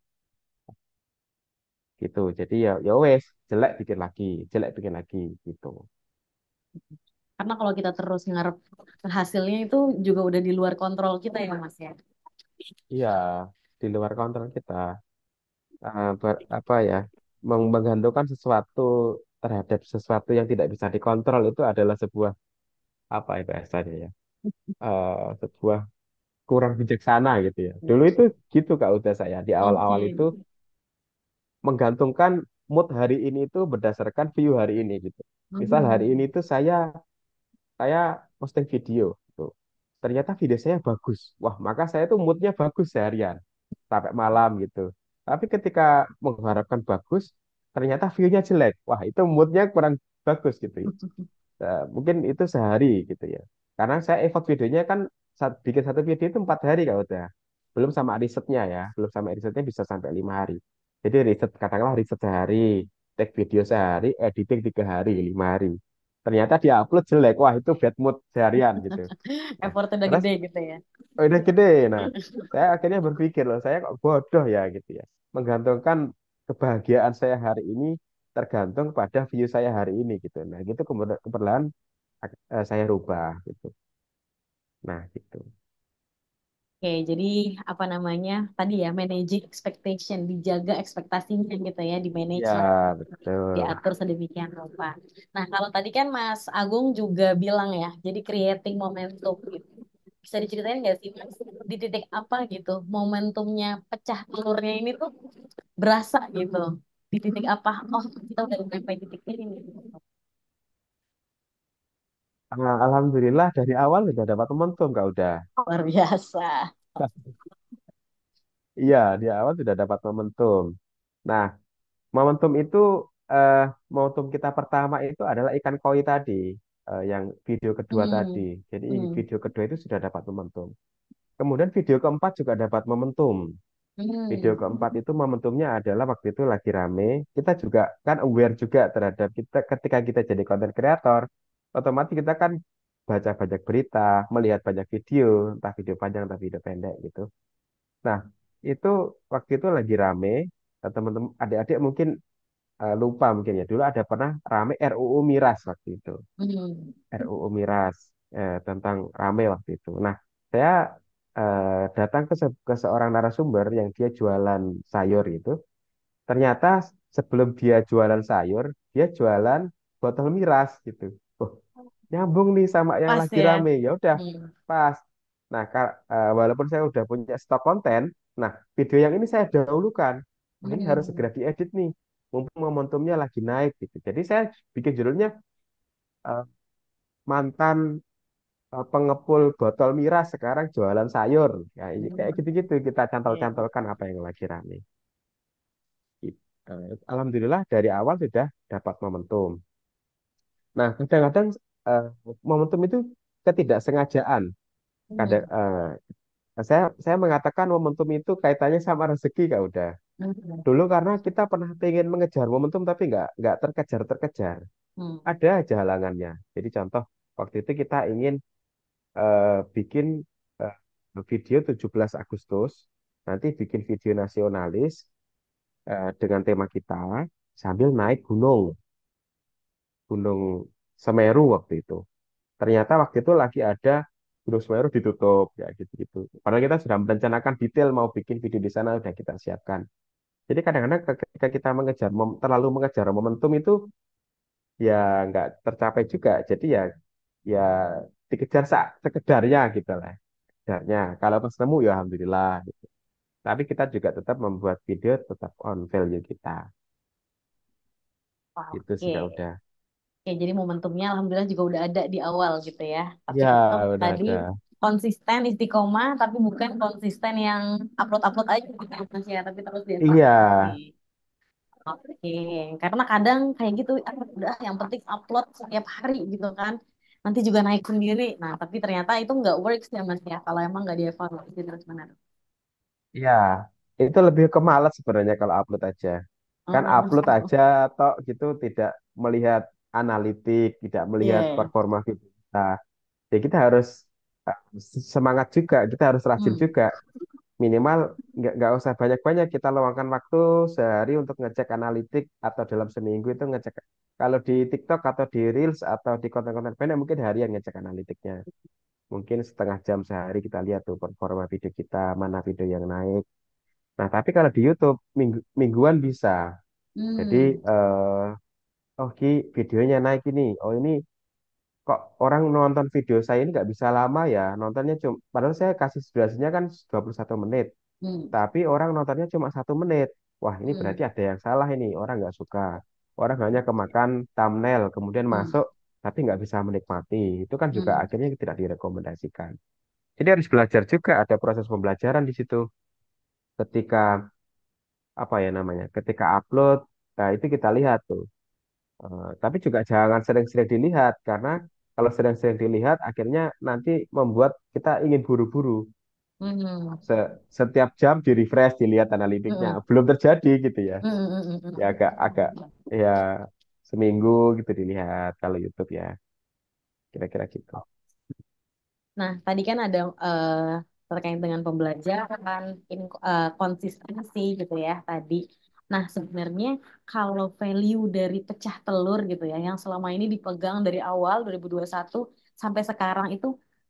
gitu. Jadi ya ya wes, jelek bikin lagi gitu. Karena kalau kita terus ngarep hasilnya itu juga udah di luar kontrol kita ya Mas ya. Iya, di luar kontrol kita. Apa ya, menggantungkan sesuatu terhadap sesuatu yang tidak bisa dikontrol itu adalah sebuah apa ya bahasanya ya, sebuah kurang bijaksana gitu ya. Dulu itu gitu Kak udah saya di awal-awal itu Oke. menggantungkan mood hari ini itu berdasarkan view hari ini gitu. Misal hari ini Hmm. itu saya posting video gitu. Ternyata video saya bagus. Wah, maka saya tuh moodnya bagus seharian sampai malam gitu. Tapi ketika mengharapkan bagus, ternyata view-nya jelek. Wah, itu moodnya kurang bagus gitu ya. Mungkin itu sehari gitu ya. Karena saya effort videonya kan bikin satu video itu 4 hari kalau udah. Belum sama risetnya ya. Belum sama risetnya bisa sampai 5 hari. Jadi riset, katakanlah riset sehari, take video sehari, editing 3 hari, 5 hari. Ternyata dia upload jelek. Wah, itu bad mood seharian gitu. Nah, Effortnya udah terus gede gitu ya. oh, udah gede. Nah, saya akhirnya berpikir loh, saya kok bodoh ya gitu ya. Menggantungkan kebahagiaan saya hari ini tergantung pada view saya hari ini gitu. Nah, gitu kemudian keperlahan saya rubah gitu. Nah, gitu. Oke, jadi apa namanya tadi ya managing expectation, dijaga ekspektasinya gitu ya, di manage Ya, lah, betul. diatur sedemikian rupa. Nah, kalau tadi kan Mas Agung juga bilang ya, jadi creating momentum gitu. Bisa diceritain nggak sih Mas, di titik apa gitu momentumnya pecah telurnya ini tuh berasa gitu. Di titik apa? Oh, kita udah sampai titik ini nih. Nah, alhamdulillah dari awal sudah dapat momentum, Kak udah. Luar biasa. Iya, di awal sudah dapat momentum. Nah, momentum itu eh, momentum kita pertama itu adalah ikan koi tadi, yang video kedua tadi. Hmm. Jadi Hmm. video kedua itu sudah dapat momentum. Kemudian video keempat juga dapat momentum. Video Hmm. keempat itu momentumnya adalah waktu itu lagi rame. Kita juga kan aware juga terhadap kita ketika kita jadi content creator, otomatis kita kan baca banyak berita, melihat banyak video, entah video panjang, entah video pendek gitu. Nah, itu waktu itu lagi rame, teman-teman adik-adik mungkin lupa mungkin ya. Dulu ada pernah rame RUU Miras waktu itu. Hmm. RUU Miras tentang rame waktu itu. Nah, saya datang ke seorang narasumber yang dia jualan sayur itu. Ternyata sebelum dia jualan sayur, dia jualan botol miras gitu. Oh, nyambung nih sama yang Pas lagi ya. rame. Ya udah, Hmm. pas. Nah, walaupun saya udah punya stok konten, nah video yang ini saya dahulukan. Wah, ini harus Hmm. segera diedit nih. Mumpung momentumnya lagi naik gitu. Jadi saya bikin judulnya eh, mantan pengepul botol miras sekarang jualan sayur. Ya, kayak gitu-gitu kita Iya. cantol-cantolkan apa yang lagi rame. Alhamdulillah dari awal sudah dapat momentum. Nah, kadang-kadang eh, momentum itu ketidaksengajaan. Kadang Hmm. saya mengatakan momentum itu kaitannya sama rezeki, Kak udah. Hmm. Dulu karena kita pernah pengen mengejar momentum tapi nggak terkejar-terkejar. Hmm. Ada aja halangannya. Jadi contoh waktu itu kita ingin bikin eh, video 17 Agustus, nanti bikin video nasionalis dengan tema kita sambil naik Gunung Semeru waktu itu. Ternyata waktu itu lagi ada Gunung Semeru ditutup ya gitu-gitu. Padahal kita sudah merencanakan detail mau bikin video di sana sudah kita siapkan. Jadi kadang-kadang ketika kita terlalu mengejar momentum itu ya nggak tercapai juga. Jadi ya dikejar sekedarnya gitu lah. Sekedarnya. Kalau pas nemu ya alhamdulillah. Tapi kita juga tetap membuat video tetap on value kita. Wah, Itu oke. sih Kak udah. Oke, jadi momentumnya alhamdulillah juga udah ada di awal gitu ya. Tapi Ya tetap udah tadi ada. konsisten istiqomah, tapi bukan konsisten yang upload-upload aja gitu ya, Mas ya, tapi terus Iya, dievaluasi. Oke, karena kadang kayak gitu, ah, udah yang penting upload setiap hari gitu kan. Nanti juga naik sendiri. Nah, tapi ternyata itu nggak works ya Mas ya, kalau emang nggak dievaluasi terus-menerus. iya. Itu lebih ke malas sebenarnya kalau upload aja. Kan Oh, upload aja tok gitu tidak melihat analitik, tidak melihat iya. performa video kita. Jadi kita harus uh, semangat juga, kita harus rajin Hmm, juga. Minimal nggak usah banyak-banyak kita luangkan waktu sehari untuk ngecek analitik atau dalam seminggu itu ngecek. Kalau di TikTok atau di Reels atau di konten-konten pendek mungkin harian ngecek analitiknya. Mungkin setengah jam sehari kita lihat tuh performa video kita, mana video yang naik. Nah, tapi kalau di YouTube mingguan bisa. Jadi hmm, oh Ki videonya naik ini. Oh ini kok orang nonton video saya ini nggak bisa lama ya. Nontonnya cuma padahal saya kasih durasinya kan 21 menit. hmm, Tapi orang nontonnya cuma 1 menit. Wah, ini berarti hmm, ada yang salah ini. Orang nggak suka. Orang hanya kemakan thumbnail, kemudian hmm, masuk, tapi nggak bisa menikmati. Itu kan juga hmm, akhirnya tidak direkomendasikan. Jadi harus belajar juga. Ada proses pembelajaran di situ. Ketika apa ya namanya? Ketika upload, nah itu kita lihat tuh. Tapi juga jangan sering-sering dilihat karena kalau sering-sering dilihat, akhirnya nanti membuat kita ingin buru-buru. hmm, Setiap jam di refresh dilihat analitiknya hmm, belum terjadi gitu ya hmm, hmm, hmm, ya hmm. agak ya seminggu gitu dilihat kalau YouTube ya kira-kira gitu. Nah, tadi kan ada terkait dengan pembelajaran, konsistensi gitu ya tadi. Nah, sebenarnya kalau value dari pecah telur gitu ya, yang selama ini dipegang dari awal 2021 sampai sekarang itu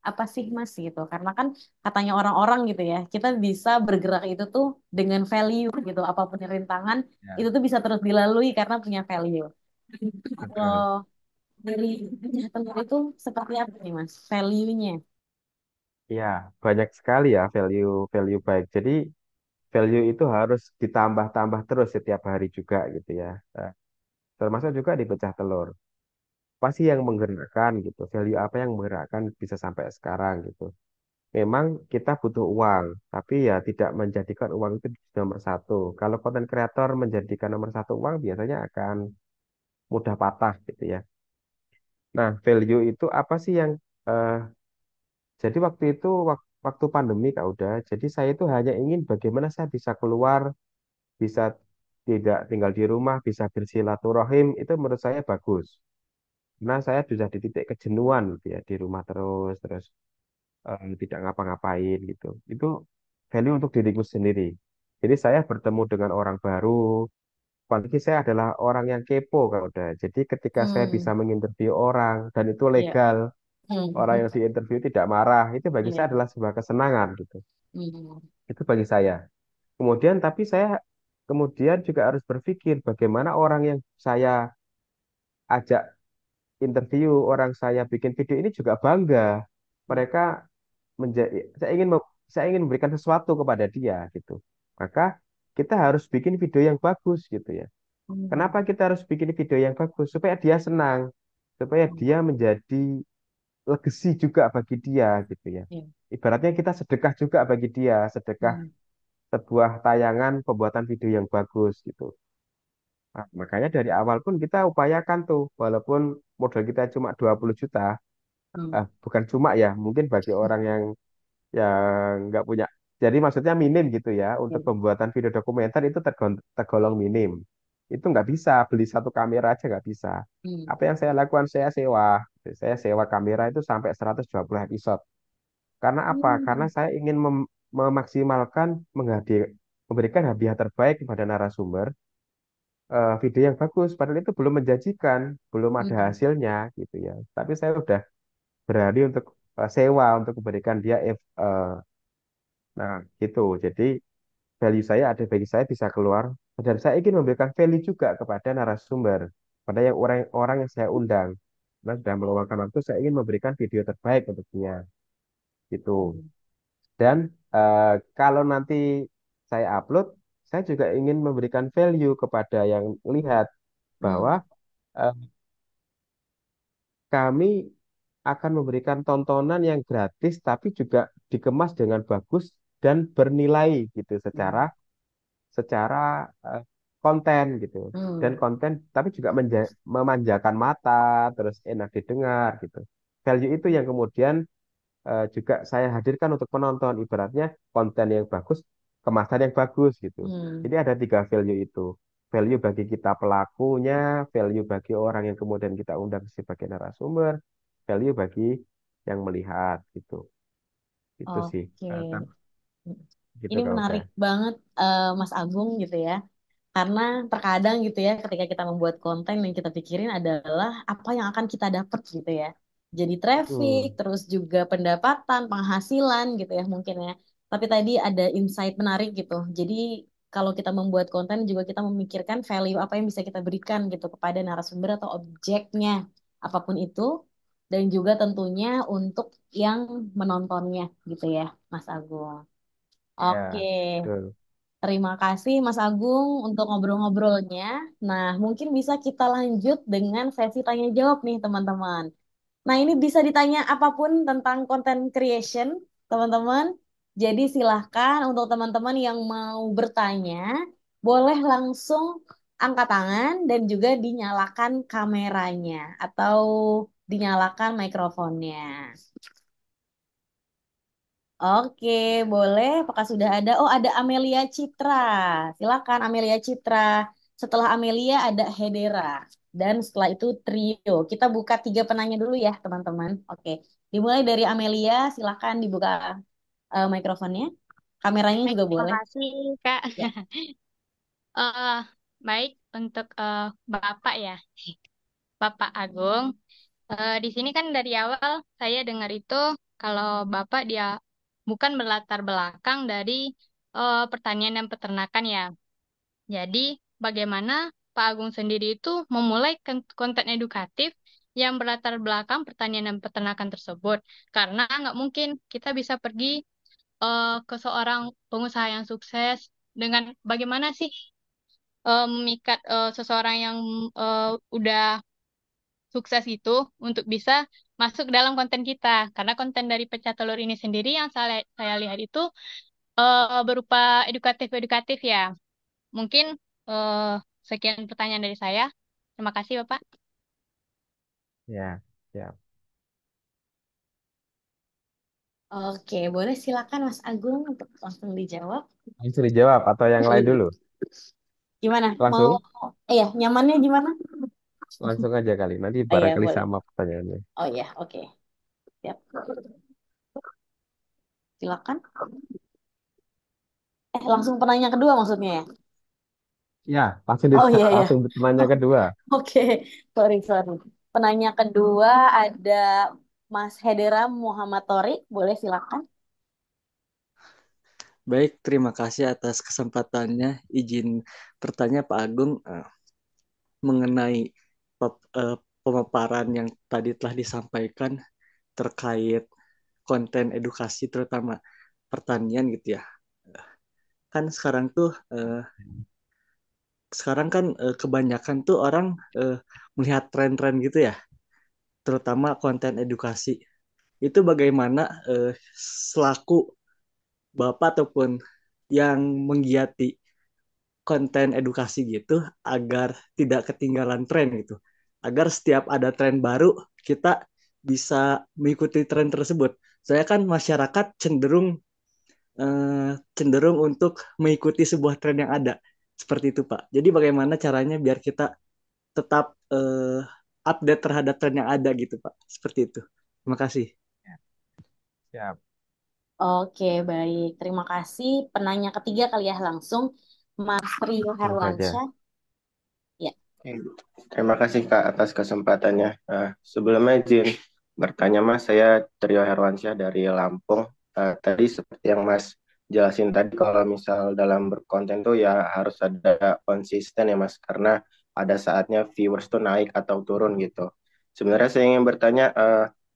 apa sih Mas gitu? Karena kan katanya orang-orang gitu ya, kita bisa bergerak itu tuh dengan value gitu. Apapun rintangan Ya, itu tuh bisa terus dilalui karena punya value. betul. Kalau dari pecah telur itu seperti apa nih Mas? Value-nya? Ya, banyak sekali ya value value baik. Jadi value itu harus ditambah-tambah terus setiap hari juga gitu ya. Nah, termasuk juga di pecah telur. Pasti yang menggerakkan gitu. Value apa yang menggerakkan bisa sampai sekarang gitu. Memang kita butuh uang, tapi ya tidak menjadikan uang itu nomor satu. Kalau konten kreator menjadikan nomor satu uang, biasanya akan mudah patah gitu ya. Nah, value itu apa sih yang eh, jadi waktu itu waktu pandemi Kak udah. Jadi saya itu hanya ingin bagaimana saya bisa keluar, bisa tidak tinggal di rumah, bisa bersilaturahim, itu menurut saya bagus. Nah, saya sudah di titik kejenuhan gitu ya, di rumah terus, terus tidak ngapa-ngapain gitu. Itu value untuk diriku sendiri. Jadi saya bertemu dengan orang baru, apalagi saya adalah orang yang kepo kalau udah. Jadi ketika saya bisa Hmm, menginterview orang dan itu iya. legal, orang Hmm, yang diinterview tidak marah, itu bagi saya iya. adalah sebuah kesenangan gitu. Hmm, Itu bagi saya. Kemudian tapi saya kemudian juga harus berpikir bagaimana orang yang saya ajak interview, orang saya bikin video ini juga bangga. Mereka menjadi saya ingin memberikan sesuatu kepada dia gitu. Maka kita harus bikin video yang bagus gitu ya. Kenapa hmm, kita harus bikin video yang bagus? Supaya dia senang, supaya dia menjadi legacy juga bagi dia gitu ya. iya. Ibaratnya kita sedekah juga bagi dia, sedekah Hmm, sebuah tayangan pembuatan video yang bagus gitu. Nah, makanya dari awal pun kita upayakan tuh, walaupun modal kita cuma 20 juta, hmm, bukan cuma ya, mungkin bagi orang yang nggak punya. Jadi maksudnya minim gitu ya, untuk iya. pembuatan video dokumenter itu tergolong minim. Itu nggak bisa, beli satu kamera aja nggak bisa. Hmm, Apa yang saya lakukan, saya sewa. Saya sewa kamera itu sampai 120 episode. Karena apa? Karena hmm, saya ingin memaksimalkan, memberikan hadiah terbaik kepada narasumber, video yang bagus. Padahal itu belum menjanjikan, belum ada hmm, hasilnya gitu ya. Tapi saya udah berani untuk sewa, untuk memberikan dia nah, gitu. Jadi value saya ada bagi saya bisa keluar dan saya ingin memberikan value juga kepada narasumber, pada yang orang yang saya undang. Nah, sudah meluangkan waktu, saya ingin memberikan video terbaik untuk dia, gitu. hmm, Dan kalau nanti saya upload, saya juga ingin memberikan value kepada yang lihat bahwa hmm, eh, kami akan memberikan tontonan yang gratis, tapi juga dikemas dengan bagus dan bernilai gitu secara hmm, secara eh, konten gitu dan hmm, konten tapi juga memanjakan mata terus enak didengar gitu value itu yang kemudian juga saya hadirkan untuk penonton ibaratnya konten yang bagus kemasan yang bagus gitu hmm. jadi ada tiga value itu value bagi kita pelakunya value bagi orang yang kemudian kita undang sebagai narasumber value bagi yang melihat gitu itu sih Oke. gitu Ini kalau udah menarik banget Mas Agung gitu ya. Karena terkadang gitu ya ketika kita membuat konten yang kita pikirin adalah apa yang akan kita dapat gitu ya. Jadi traffic, hmm, terus juga pendapatan, penghasilan gitu ya mungkin ya. Tapi tadi ada insight menarik gitu. Jadi kalau kita membuat konten juga kita memikirkan value apa yang bisa kita berikan gitu kepada narasumber atau objeknya apapun itu. Dan juga tentunya untuk yang menontonnya gitu ya Mas Agung. Oke. ya betul. Terima kasih Mas Agung untuk ngobrol-ngobrolnya. Nah, mungkin bisa kita lanjut dengan sesi tanya jawab nih teman-teman. Nah, ini bisa ditanya apapun tentang content creation, teman-teman. Jadi silahkan untuk teman-teman yang mau bertanya, boleh langsung angkat tangan dan juga dinyalakan kameranya atau dinyalakan mikrofonnya. Oke, boleh. Apakah sudah ada? Oh, ada Amelia Citra. Silakan Amelia Citra. Setelah Amelia ada Hedera. Dan setelah itu trio. Kita buka tiga penanya dulu ya, teman-teman. Oke. Dimulai dari Amelia. Silakan dibuka mikrofonnya. Kameranya Baik, juga terima boleh. kasih, Kak. Ya. Eh, baik, untuk Bapak ya, Bapak Agung. Di sini kan dari awal saya dengar itu kalau Bapak dia bukan berlatar belakang dari pertanian dan peternakan ya. Jadi, bagaimana Pak Agung sendiri itu memulai konten edukatif yang berlatar belakang pertanian dan peternakan tersebut? Karena nggak mungkin kita bisa pergi ke seorang pengusaha yang sukses dengan bagaimana sih memikat seseorang yang udah sukses itu untuk bisa masuk ke dalam konten kita. Karena konten dari Pecah Telur ini sendiri yang saya lihat itu berupa edukatif-edukatif ya. Mungkin eh, sekian pertanyaan dari saya. Terima kasih, Bapak. Ya, ya. Oke, boleh silakan Mas Agung untuk langsung dijawab. Langsung dijawab atau yang lain Mm-mm. dulu? Gimana? Mau, Langsung? ya, nyamannya gimana? Langsung aja kali. Nanti Oh iya, barangkali boleh. sama pertanyaannya. Oh iya, oke. Siap. Silakan. Langsung penanya kedua maksudnya ya? Ya, langsung Oh iya, iya. langsung pertanyaan kedua. Oke, sorry, sorry. Penanya kedua ada Mas Hedera Muhammad Tori. Boleh silakan. Baik, terima kasih atas kesempatannya. Izin bertanya Pak Agung mengenai pemaparan yang tadi telah disampaikan terkait konten edukasi terutama pertanian gitu ya. Kan sekarang kan kebanyakan tuh orang melihat tren-tren gitu ya, terutama konten edukasi. Itu bagaimana selaku Bapak ataupun yang menggiati konten edukasi gitu agar tidak ketinggalan tren gitu. Agar setiap ada tren baru kita bisa mengikuti tren tersebut. Saya kan masyarakat cenderung untuk mengikuti sebuah tren yang ada. Seperti itu, Pak. Jadi bagaimana caranya biar kita tetap update terhadap tren yang ada gitu, Pak. Seperti itu. Terima kasih. Siap. Oke, baik. Terima kasih. Penanya ketiga kali ya langsung. Mas Rio Langsung saja. Herwansyah. Ya. Oke, terima kasih Kak atas kesempatannya. Sebelumnya izin bertanya Mas, saya Trio Herwansyah dari Lampung. Tadi seperti yang Mas jelasin tadi, kalau misal dalam berkonten tuh ya harus ada konsisten ya Mas, karena ada saatnya viewers tuh naik atau turun gitu. Sebenarnya saya ingin bertanya,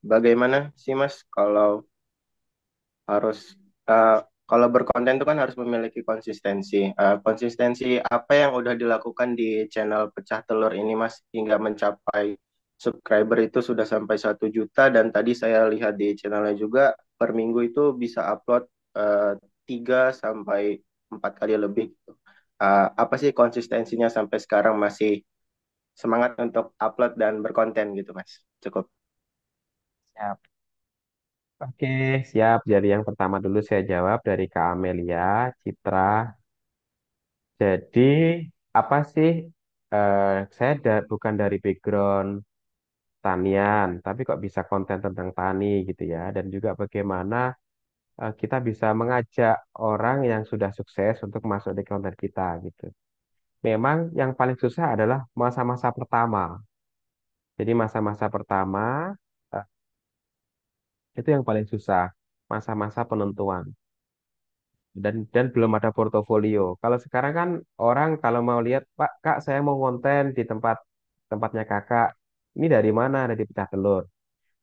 bagaimana sih Mas kalau harus eh, kalau berkonten itu kan harus memiliki konsistensi. Konsistensi apa yang udah dilakukan di channel Pecah Telur ini, Mas, hingga mencapai subscriber itu sudah sampai 1 juta, dan tadi saya lihat di channelnya juga per minggu itu bisa upload eh, 3 sampai 4 kali lebih. Gitu. Apa sih konsistensinya sampai sekarang masih semangat untuk upload dan berkonten gitu, Mas? Cukup. Siap. Oke, siap. Jadi yang pertama dulu saya jawab dari Kak Amelia, Citra. Jadi apa sih? Saya bukan dari background tanian, tapi kok bisa konten tentang tani gitu ya. Dan juga bagaimana kita bisa mengajak orang yang sudah sukses untuk masuk di konten kita gitu. Memang yang paling susah adalah masa-masa pertama. Jadi masa-masa pertama eh, itu yang paling susah, masa-masa penentuan. Dan belum ada portofolio. Kalau sekarang kan orang kalau mau lihat, Pak, Kak, saya mau konten di tempatnya Kakak. Ini dari mana? Dari Pecah Telur.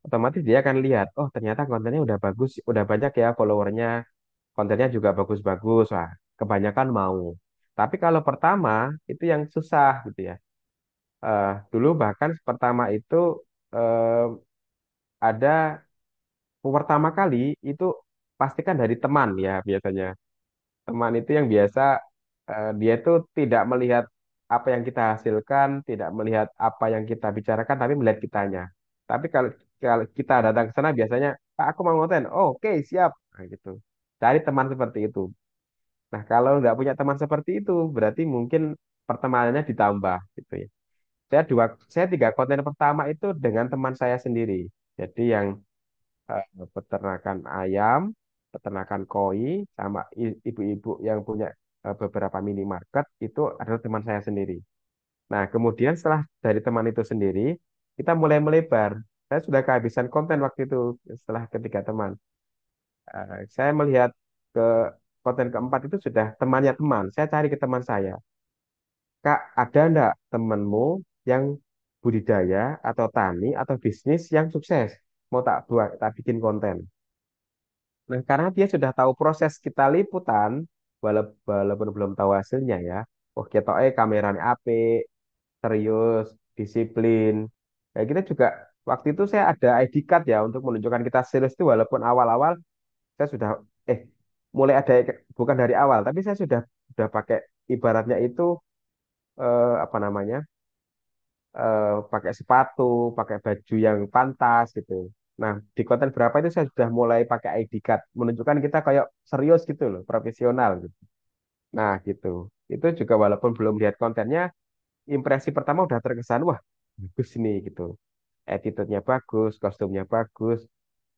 Otomatis dia akan lihat, oh ternyata kontennya udah bagus, udah banyak ya followernya, kontennya juga bagus-bagus. Wah, kebanyakan mau. Tapi kalau pertama itu yang susah gitu ya. Dulu bahkan pertama itu eh, ada pertama kali itu pastikan dari teman ya biasanya. Teman itu yang biasa dia itu tidak melihat apa yang kita hasilkan, tidak melihat apa yang kita bicarakan, tapi melihat kitanya. Tapi kalau kalau kita datang ke sana biasanya, Pak, aku mau konten. Oh, oke, siap. Nah, gitu. Cari teman seperti itu. Nah, kalau nggak punya teman seperti itu, berarti mungkin pertemanannya ditambah gitu ya. Saya 3 konten pertama itu dengan teman saya sendiri. Jadi yang peternakan ayam, peternakan koi, sama ibu-ibu yang punya beberapa minimarket itu adalah teman saya sendiri. Nah, kemudian setelah dari teman itu sendiri, kita mulai melebar. Saya sudah kehabisan konten waktu itu setelah ketiga teman. Saya melihat ke konten keempat itu sudah temannya teman. Saya cari ke teman saya. Kak, ada enggak temanmu yang budidaya atau tani atau bisnis yang sukses? Mau tak bikin konten. Nah, karena dia sudah tahu proses kita liputan, walaupun belum tahu hasilnya ya. Oh, kita kameranya apik, serius, disiplin. Ya, kita juga waktu itu saya ada ID card ya untuk menunjukkan kita serius itu walaupun awal-awal saya sudah eh mulai ada bukan dari awal, tapi saya sudah pakai ibaratnya itu apa namanya? Pakai sepatu, pakai baju yang pantas gitu. Nah, di konten berapa itu saya sudah mulai pakai ID card, menunjukkan kita kayak serius gitu loh, profesional gitu. Nah, gitu. Itu juga walaupun belum lihat kontennya, impresi pertama udah terkesan, wah, bagus nih gitu. Attitude-nya bagus, kostumnya bagus.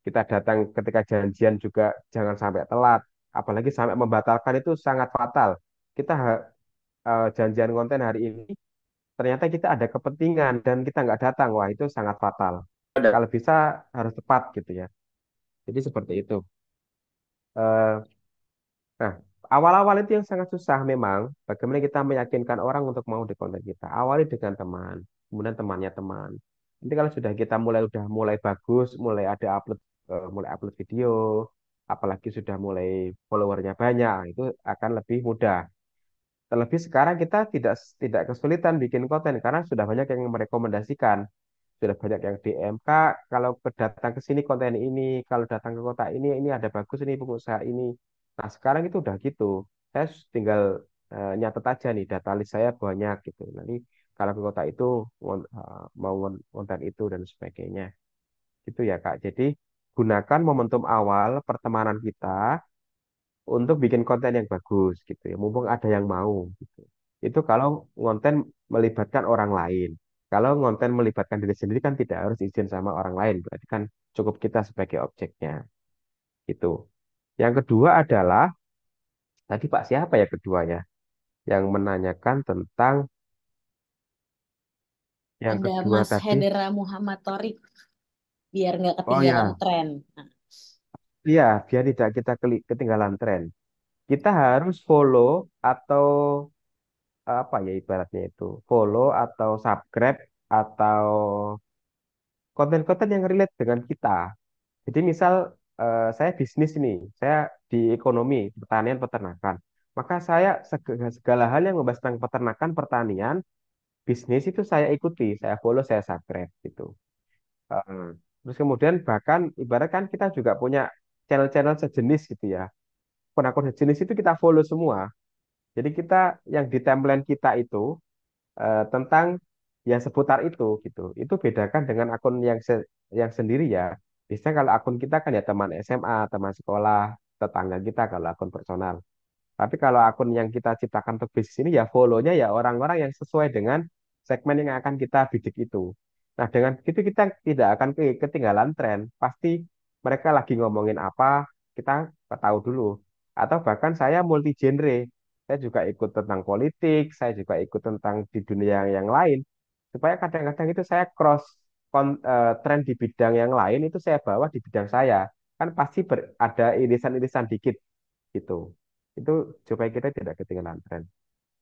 Kita datang ketika janjian juga jangan sampai telat. Apalagi sampai membatalkan itu sangat fatal. Kita janjian konten hari ini, ternyata kita ada kepentingan dan kita nggak datang. Wah, itu sangat fatal. Kalau bisa harus tepat gitu ya. Jadi seperti itu. Eh, Nah, awal-awal itu yang sangat susah memang. Bagaimana kita meyakinkan orang untuk mau di konten kita. Awali dengan teman, kemudian temannya teman. Nanti kalau sudah kita mulai bagus, mulai upload video, apalagi sudah mulai followernya banyak, itu akan lebih mudah. Terlebih sekarang kita tidak kesulitan bikin konten karena sudah banyak yang merekomendasikan, sudah banyak yang DM, Kak, kalau datang ke sini konten ini, kalau datang ke kota ini ada bagus ini pengusaha ini. Nah, sekarang itu udah gitu. Saya tinggal nyatet aja nih data list saya banyak gitu. Nanti kalau ke kota itu mau konten itu dan sebagainya. Gitu ya, Kak. Jadi gunakan momentum awal pertemanan kita untuk bikin konten yang bagus gitu ya. Mumpung ada yang mau gitu. Itu kalau konten melibatkan orang lain. Kalau konten melibatkan diri sendiri kan tidak harus izin sama orang lain. Berarti kan cukup kita sebagai objeknya gitu. Yang kedua adalah tadi Pak siapa ya keduanya yang menanyakan tentang yang Ada kedua Mas tadi. Hedera Muhammad Torik biar nggak Oh ketinggalan ya, tren. Nah, iya biar tidak kita ketinggalan tren. Kita harus follow atau apa ya ibaratnya itu follow atau subscribe atau konten-konten yang relate dengan kita. Jadi misal saya bisnis ini, saya di ekonomi, pertanian, peternakan. Maka saya segala hal yang membahas tentang peternakan, pertanian, bisnis itu saya ikuti, saya follow, saya subscribe gitu. Terus kemudian bahkan ibarat kan kita juga punya channel-channel sejenis gitu ya. Akun-akun sejenis itu kita follow semua. Jadi kita yang di timeline kita itu tentang ya seputar itu gitu. Itu bedakan dengan akun yang sendiri ya. Biasanya kalau akun kita kan ya teman SMA, teman sekolah, tetangga kita kalau akun personal. Tapi kalau akun yang kita ciptakan untuk bisnis ini ya follow-nya ya orang-orang yang sesuai dengan segmen yang akan kita bidik itu. Nah, dengan itu kita tidak akan ketinggalan tren. Pasti mereka lagi ngomongin apa, kita tahu dulu. Atau bahkan saya multi genre. Saya juga ikut tentang politik, saya juga ikut tentang di dunia yang lain. Supaya kadang-kadang itu saya tren di bidang yang lain itu saya bawa di bidang saya. Kan pasti ada irisan-irisan dikit gitu. Itu supaya kita tidak ketinggalan tren.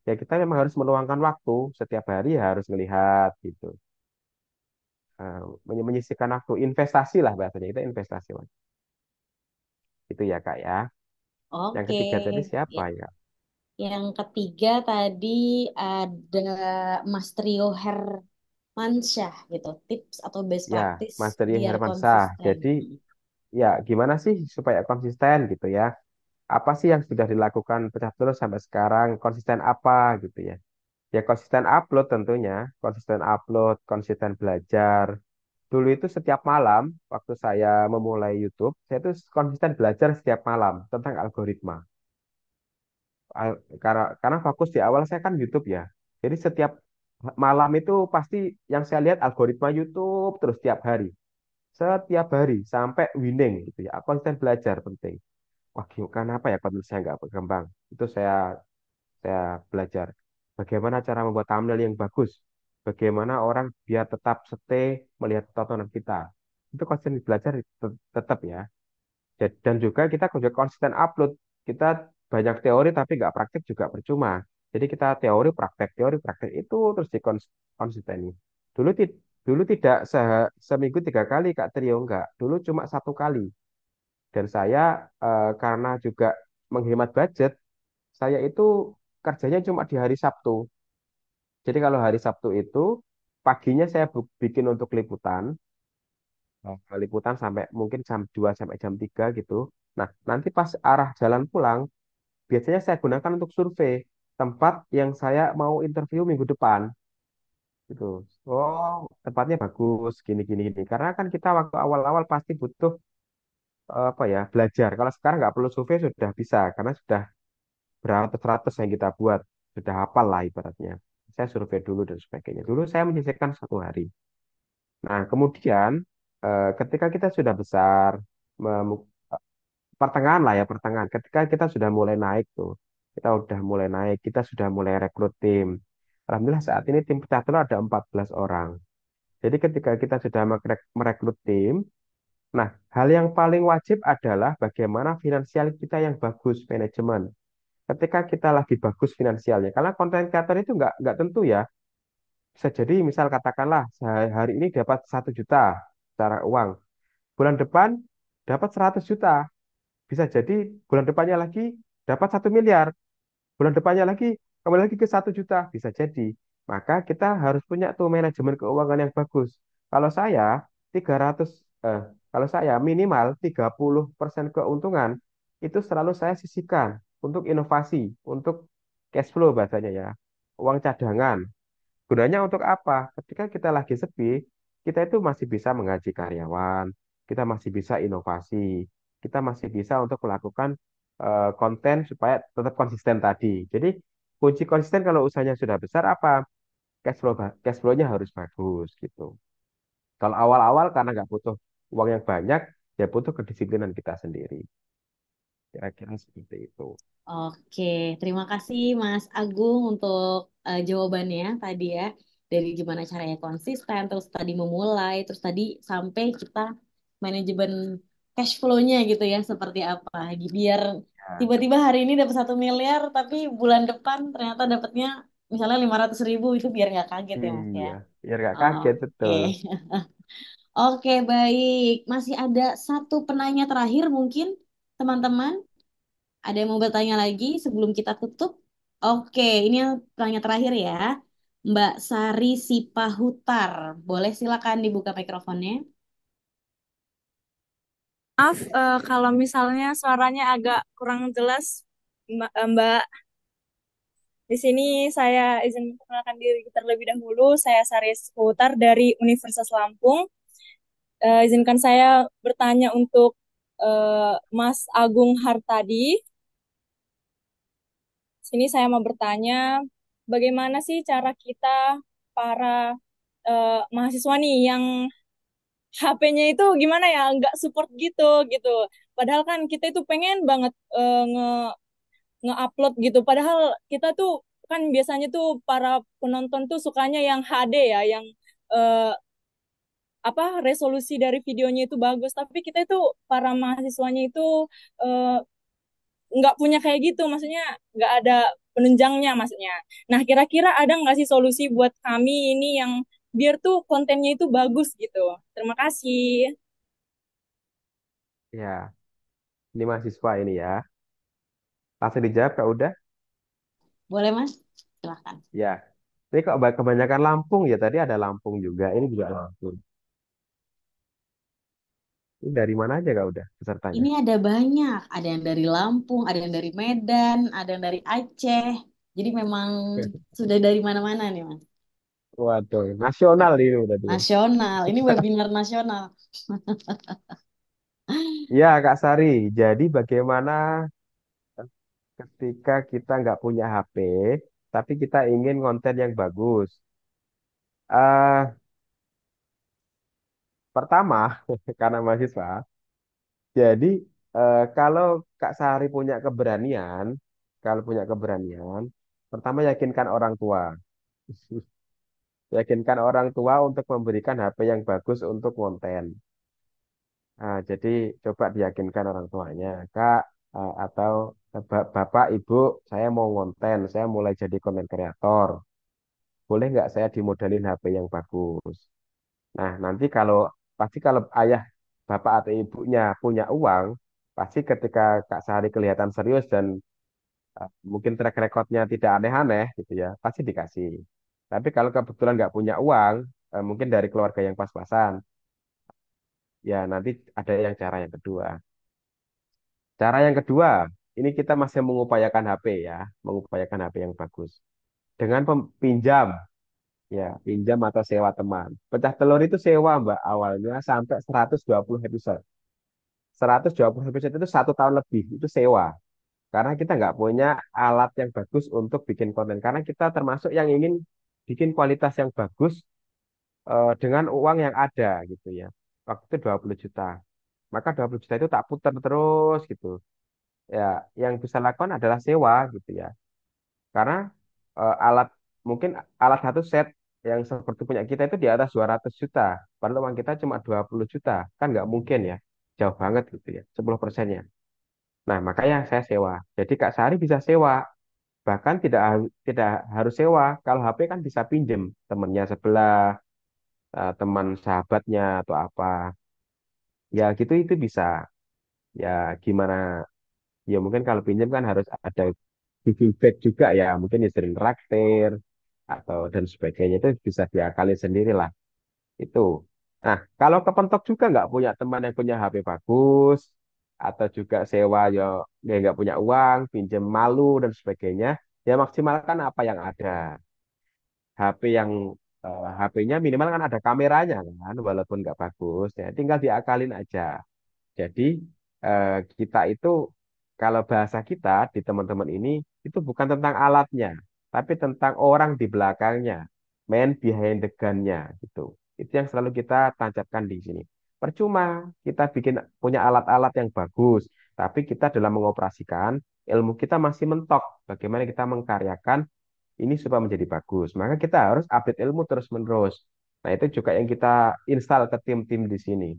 Ya kita memang harus meluangkan waktu setiap hari harus melihat gitu. Menyisihkan waktu investasi lah bahasanya itu investasi Mas. Itu ya Kak ya. Yang oke. ketiga tadi siapa Ya, ya? yang ketiga tadi ada Mas Trio Hermansyah gitu. Tips atau best Ya, practice Mas Dari biar Hermansyah. konsisten. Jadi ya gimana sih supaya konsisten gitu ya? Apa sih yang sudah dilakukan pecah telur sampai sekarang? Konsisten apa gitu ya? Ya konsisten upload tentunya, konsisten upload, konsisten belajar. Dulu itu setiap malam, waktu saya memulai YouTube, saya itu konsisten belajar setiap malam tentang algoritma. Karena fokus di awal saya kan YouTube ya. Jadi setiap malam itu pasti yang saya lihat algoritma YouTube terus setiap hari. Setiap hari sampai winning gitu ya. Konsisten belajar penting. Wah, kenapa ya konten saya nggak berkembang? Itu saya belajar bagaimana cara membuat thumbnail yang bagus, bagaimana orang biar tetap stay melihat tontonan kita. Itu konsisten belajar tetap ya. Dan juga kita juga konsisten upload. Kita banyak teori tapi nggak praktek juga percuma. Jadi kita teori praktek itu terus konsisten. Dulu dulu tidak seminggu 3 kali Kak Trio enggak. Dulu cuma 1 kali. Dan saya karena juga menghemat budget, saya itu kerjanya cuma di hari Sabtu. Jadi kalau hari Sabtu itu paginya saya bikin untuk liputan, liputan sampai mungkin jam 2 sampai jam 3 gitu. Nah, nanti pas arah jalan pulang, biasanya saya gunakan untuk survei tempat yang saya mau interview minggu depan gitu. oh tempatnya bagus, gini gini gini. Karena kan kita waktu awal-awal pasti butuh apa ya belajar. Kalau sekarang nggak perlu survei sudah bisa, karena sudah beratus-ratus yang kita buat, sudah hafal lah ibaratnya. Saya survei dulu dan sebagainya. Dulu saya menyisihkan 1 hari. Nah kemudian ketika kita sudah besar, mem- pertengahan lah ya pertengahan. Ketika kita sudah mulai naik tuh, kita udah mulai naik, kita sudah mulai rekrut tim. Alhamdulillah saat ini tim pecah telur ada 14 orang. Jadi ketika kita sudah merekrut tim, nah hal yang paling wajib adalah bagaimana finansial kita yang bagus, manajemen. Ketika kita lagi bagus finansialnya, karena konten kreator itu nggak tentu ya. Bisa jadi misal katakanlah hari ini dapat 1 juta secara uang, bulan depan dapat 100 juta. Bisa jadi bulan depannya lagi dapat 1 miliar, bulan depannya lagi kembali lagi ke 1 juta, bisa jadi. Maka kita harus punya tuh manajemen keuangan yang bagus. Kalau saya 300 kalau saya minimal 30% keuntungan itu selalu saya sisihkan untuk inovasi, untuk cash flow bahasanya ya. Uang cadangan. Gunanya untuk apa? Ketika kita lagi sepi, kita itu masih bisa menggaji karyawan, kita masih bisa inovasi, kita masih bisa untuk melakukan konten supaya tetap konsisten tadi. Jadi kunci konsisten kalau usahanya sudah besar apa? Cash flow-nya harus bagus gitu. Kalau awal-awal karena nggak butuh uang yang banyak, ya butuh kedisiplinan kita sendiri. Kira-kira seperti itu. Oke, terima kasih Mas Agung untuk jawabannya tadi ya. Dari gimana caranya konsisten, terus tadi memulai, terus tadi sampai kita manajemen cash flow-nya gitu ya, seperti apa. Biar Ya, tiba-tiba hari ini dapat 1 miliar, tapi bulan depan ternyata dapatnya misalnya 500.000, itu biar nggak kaget ya Mas ya. iya, biar nggak kaget Oke, betul. oke baik. Masih ada satu penanya terakhir mungkin teman-teman. Ada yang mau bertanya lagi sebelum kita tutup? Oke, ini yang pertanyaan terakhir ya. Mbak Sari Sipahutar. Boleh silakan dibuka mikrofonnya. Maaf, kalau misalnya suaranya agak kurang jelas, Mbak. Di sini saya izin memperkenalkan diri terlebih dahulu. Saya Saris Putar dari Universitas Lampung. Izinkan saya bertanya untuk Mas Agung Hartadi. Sini saya mau bertanya, bagaimana sih cara kita para mahasiswa nih yang HP-nya itu gimana ya, nggak support gitu gitu. Padahal kan kita itu pengen banget nge-upload gitu. Padahal kita tuh kan biasanya tuh para penonton tuh sukanya yang HD ya, yang eh, apa resolusi dari videonya itu bagus. Tapi kita itu para mahasiswanya itu eh, nggak punya kayak gitu, maksudnya nggak ada penunjangnya maksudnya. Nah, kira-kira ada nggak sih solusi buat kami ini yang biar tuh kontennya itu bagus gitu. Terima kasih. Ya, ini mahasiswa ini ya. Langsung dijawab Kak udah. Boleh Mas? Silakan. Ya. Ini kok kebanyakan Lampung ya. Tadi ada Lampung juga. Ini juga Lampung. Ini dari mana aja Kak udah pesertanya? Ini ada banyak. Ada yang dari Lampung, ada yang dari Medan, ada yang dari Aceh. Jadi memang sudah dari mana-mana nih Mas. Waduh, nasional ini udah dia. Nasional. Ini webinar nasional. Ya Kak Sari, jadi bagaimana ketika kita nggak punya HP, tapi kita ingin konten yang bagus? Pertama, karena mahasiswa, jadi kalau Kak Sari punya keberanian, kalau punya keberanian, pertama yakinkan orang tua. Yakinkan orang tua untuk memberikan HP yang bagus untuk konten. Nah, jadi coba diyakinkan orang tuanya, Kak, atau Bapak, Ibu, saya mau konten, saya mulai jadi konten kreator. Boleh nggak saya dimodalin HP yang bagus? Nah, nanti pasti kalau ayah, bapak atau ibunya punya uang, pasti ketika Kak Sari kelihatan serius dan mungkin track recordnya tidak aneh-aneh gitu ya, pasti dikasih. Tapi kalau kebetulan nggak punya uang, mungkin dari keluarga yang pas-pasan, ya nanti ada yang cara yang kedua. Cara yang kedua, ini kita masih mengupayakan HP ya, mengupayakan HP yang bagus. Dengan pinjam. Ya, pinjam atau sewa teman. Pecah telur itu sewa, Mbak, awalnya sampai 120 episode. 120 episode itu 1 tahun lebih, itu sewa. Karena kita nggak punya alat yang bagus untuk bikin konten. Karena kita termasuk yang ingin bikin kualitas yang bagus dengan uang yang ada gitu ya. Waktu itu 20 juta. Maka 20 juta itu tak putar terus gitu. Ya, yang bisa lakukan adalah sewa gitu ya. Karena alat mungkin alat satu set yang seperti punya kita itu di atas 200 juta. Padahal uang kita cuma 20 juta. Kan nggak mungkin ya. Jauh banget gitu ya. 10%-nya. Nah, makanya saya sewa. Jadi Kak Sari bisa sewa. Bahkan tidak harus sewa. Kalau HP kan bisa pinjem temannya sebelah, teman sahabatnya atau apa. Ya gitu itu bisa. Ya gimana? Ya mungkin kalau pinjam kan harus ada giving back juga ya. Mungkin ya sering traktir atau dan sebagainya itu bisa diakali sendiri lah. Itu. Nah, kalau kepentok juga nggak punya teman yang punya HP bagus atau juga sewa ya nggak punya uang, pinjam malu dan sebagainya, ya maksimalkan apa yang ada. HP yang HP-nya minimal kan ada kameranya kan, walaupun nggak bagus, ya tinggal diakalin aja. Jadi kita itu kalau bahasa kita di teman-teman ini itu bukan tentang alatnya, tapi tentang orang di belakangnya, man behind the gun-nya gitu. Itu yang selalu kita tancapkan di sini. Percuma kita bikin punya alat-alat yang bagus, tapi kita dalam mengoperasikan ilmu kita masih mentok. Bagaimana kita mengkaryakan ini supaya menjadi bagus. Maka kita harus update ilmu terus-menerus. Nah, itu juga yang kita install ke tim-tim di sini.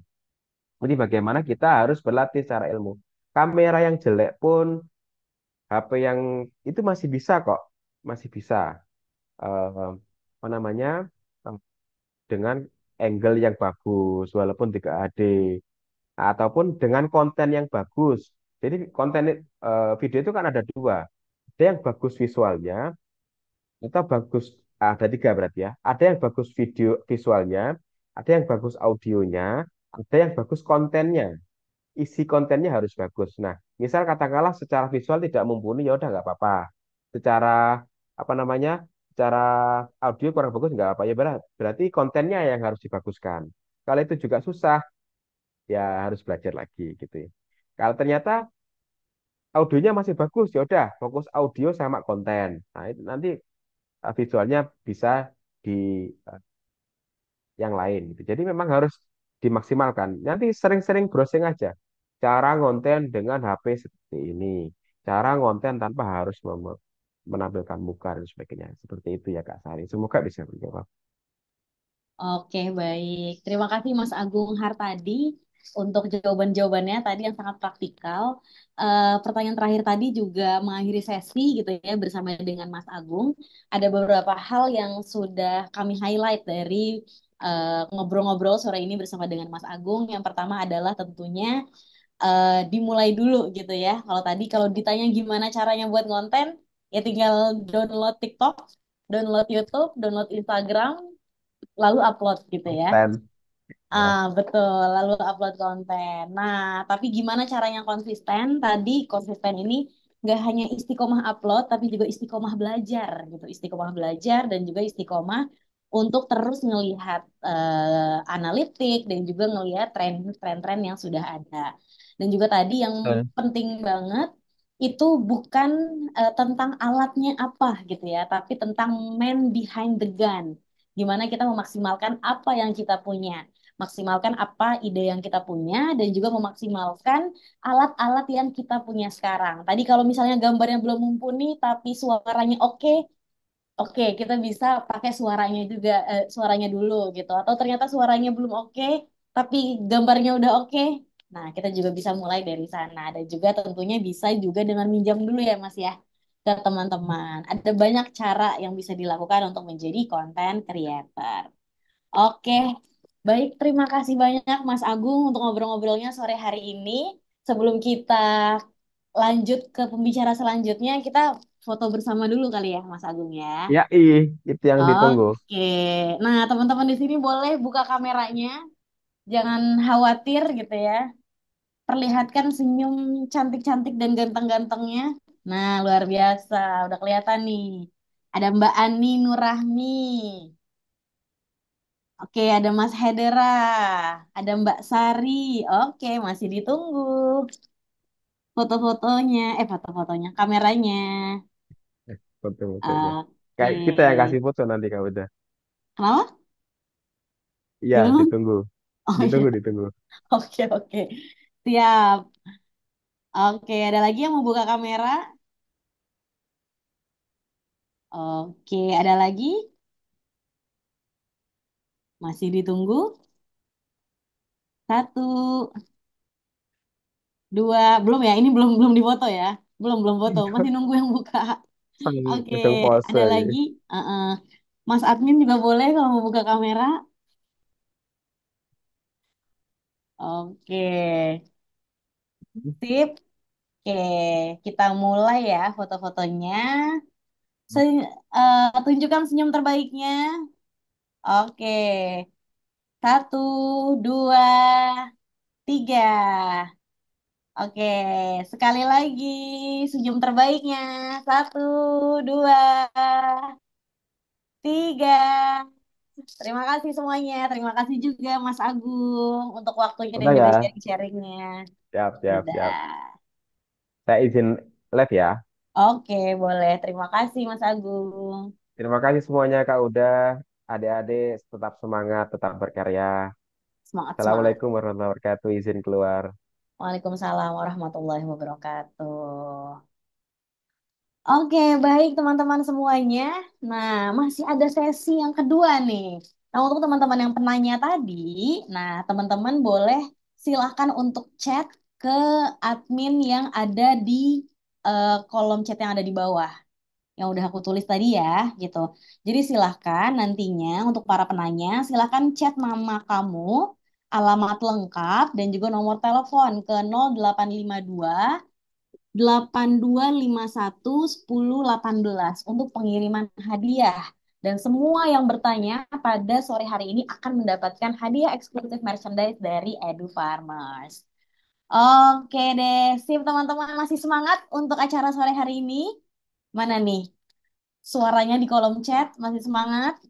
Jadi bagaimana kita harus berlatih secara ilmu. Kamera yang jelek pun, HP yang itu masih bisa kok, masih bisa. Apa namanya? eh, Dengan angle yang bagus, walaupun 3HD, ataupun dengan konten yang bagus. Jadi konten video itu kan ada dua. Ada yang bagus visualnya, atau bagus, ada tiga berarti ya. Ada yang bagus video visualnya, ada yang bagus audionya, ada yang bagus kontennya. Isi kontennya harus bagus. Nah, misal katakanlah secara visual tidak mumpuni, ya udah nggak apa-apa. Secara apa namanya, secara audio kurang bagus nggak apa, ya berarti kontennya yang harus dibaguskan. Kalau itu juga susah, ya harus belajar lagi gitu ya. Kalau ternyata audionya masih bagus, ya udah fokus audio sama konten. Nah, itu nanti visualnya bisa di eh, yang lain gitu. Jadi memang harus dimaksimalkan. Nanti sering-sering browsing aja. Cara ngonten dengan HP seperti ini. Cara ngonten tanpa harus menampilkan muka dan sebagainya. Seperti itu ya Kak Sari. Semoga bisa menjawab. Oke, baik. Terima kasih Mas Agung Hartadi untuk jawaban-jawabannya tadi yang sangat praktikal. Pertanyaan terakhir tadi juga mengakhiri sesi gitu ya bersama dengan Mas Agung. Ada beberapa hal yang sudah kami highlight dari ngobrol-ngobrol sore ini bersama dengan Mas Agung. Yang pertama adalah tentunya dimulai dulu gitu ya. Kalau ditanya gimana caranya buat konten, ya tinggal download TikTok, download YouTube, download Instagram, lalu upload gitu ya. Konten. Ya. Betul, lalu upload konten. Nah, tapi gimana caranya konsisten? Tadi konsisten ini nggak hanya istiqomah upload, tapi juga istiqomah belajar gitu. Istiqomah belajar dan juga istiqomah untuk terus ngelihat analitik dan juga ngelihat tren-tren yang sudah ada. Dan juga tadi yang penting banget itu bukan tentang alatnya apa gitu ya, tapi tentang man behind the gun. Gimana kita memaksimalkan apa yang kita punya, maksimalkan apa ide yang kita punya, dan juga memaksimalkan alat-alat yang kita punya sekarang. Tadi kalau misalnya gambarnya belum mumpuni tapi suaranya oke, oke, kita bisa pakai suaranya juga, suaranya dulu gitu. Atau ternyata suaranya belum oke, tapi gambarnya udah oke. Nah, kita juga bisa mulai dari sana. Dan juga tentunya bisa juga dengan minjam dulu ya, Mas ya, ke teman-teman. Ada banyak cara yang bisa dilakukan untuk menjadi konten creator. Oke, baik. Terima kasih banyak Mas Agung untuk ngobrol-ngobrolnya sore hari ini. Sebelum kita lanjut ke pembicara selanjutnya, kita foto bersama dulu kali ya, Mas Agung ya. Ya, itu yang ditunggu. Oke. Nah, teman-teman di sini boleh buka kameranya. Jangan khawatir gitu ya. Perlihatkan senyum cantik-cantik dan ganteng-gantengnya. Nah, luar biasa. Udah kelihatan nih. Ada Mbak Ani Nurahmi. Oke, ada Mas Hedera, ada Mbak Sari. Oke, masih ditunggu foto-fotonya, foto-fotonya, kameranya. Foto-fotonya. Oke. Kayak kita yang kasih foto nanti Kak udah. Kenapa? Iya, Gimana? ditunggu. Oh iya, Ditunggu, ditunggu. oke oke. Siap. Oke, ada lagi yang mau buka kamera? Oke, ada lagi? Masih ditunggu? Satu, dua, belum ya? Ini belum belum difoto ya? Belum foto, masih nunggu yang buka. Oke, Hitung pose ada gitu. lagi? Mas admin juga boleh kalau mau buka kamera. Oke, sip. Oke, kita mulai ya foto-fotonya. Tunjukkan senyum terbaiknya. Oke, satu, dua, tiga. Oke, sekali lagi senyum terbaiknya. Satu, dua, tiga. Terima kasih semuanya. Terima kasih juga Mas Agung untuk waktunya dan Udah juga ya. sharing-sharingnya. Siap, siap, siap. Udah. Saya izin live ya. Oke, boleh. Terima kasih Mas Agung. Terima kasih semuanya Kak udah. Adik-adik tetap semangat, tetap berkarya. Semangat, semangat. Assalamualaikum warahmatullahi wabarakatuh. Izin keluar. Waalaikumsalam warahmatullahi wabarakatuh. Oke, baik teman-teman semuanya. Nah, masih ada sesi yang kedua nih. Nah, untuk teman-teman yang penanya tadi, nah teman-teman boleh silahkan untuk chat ke admin yang ada di kolom chat yang ada di bawah, yang udah aku tulis tadi ya, gitu. Jadi silahkan nantinya untuk para penanya, silahkan chat nama kamu, alamat lengkap, dan juga nomor telepon ke 0852 8251 1018 untuk pengiriman hadiah. Dan semua yang bertanya pada sore hari ini akan mendapatkan hadiah eksklusif merchandise dari Edu Farmers. Oke deh, sip teman-teman, masih semangat untuk acara sore hari ini? Mana nih? Suaranya di kolom chat masih semangat?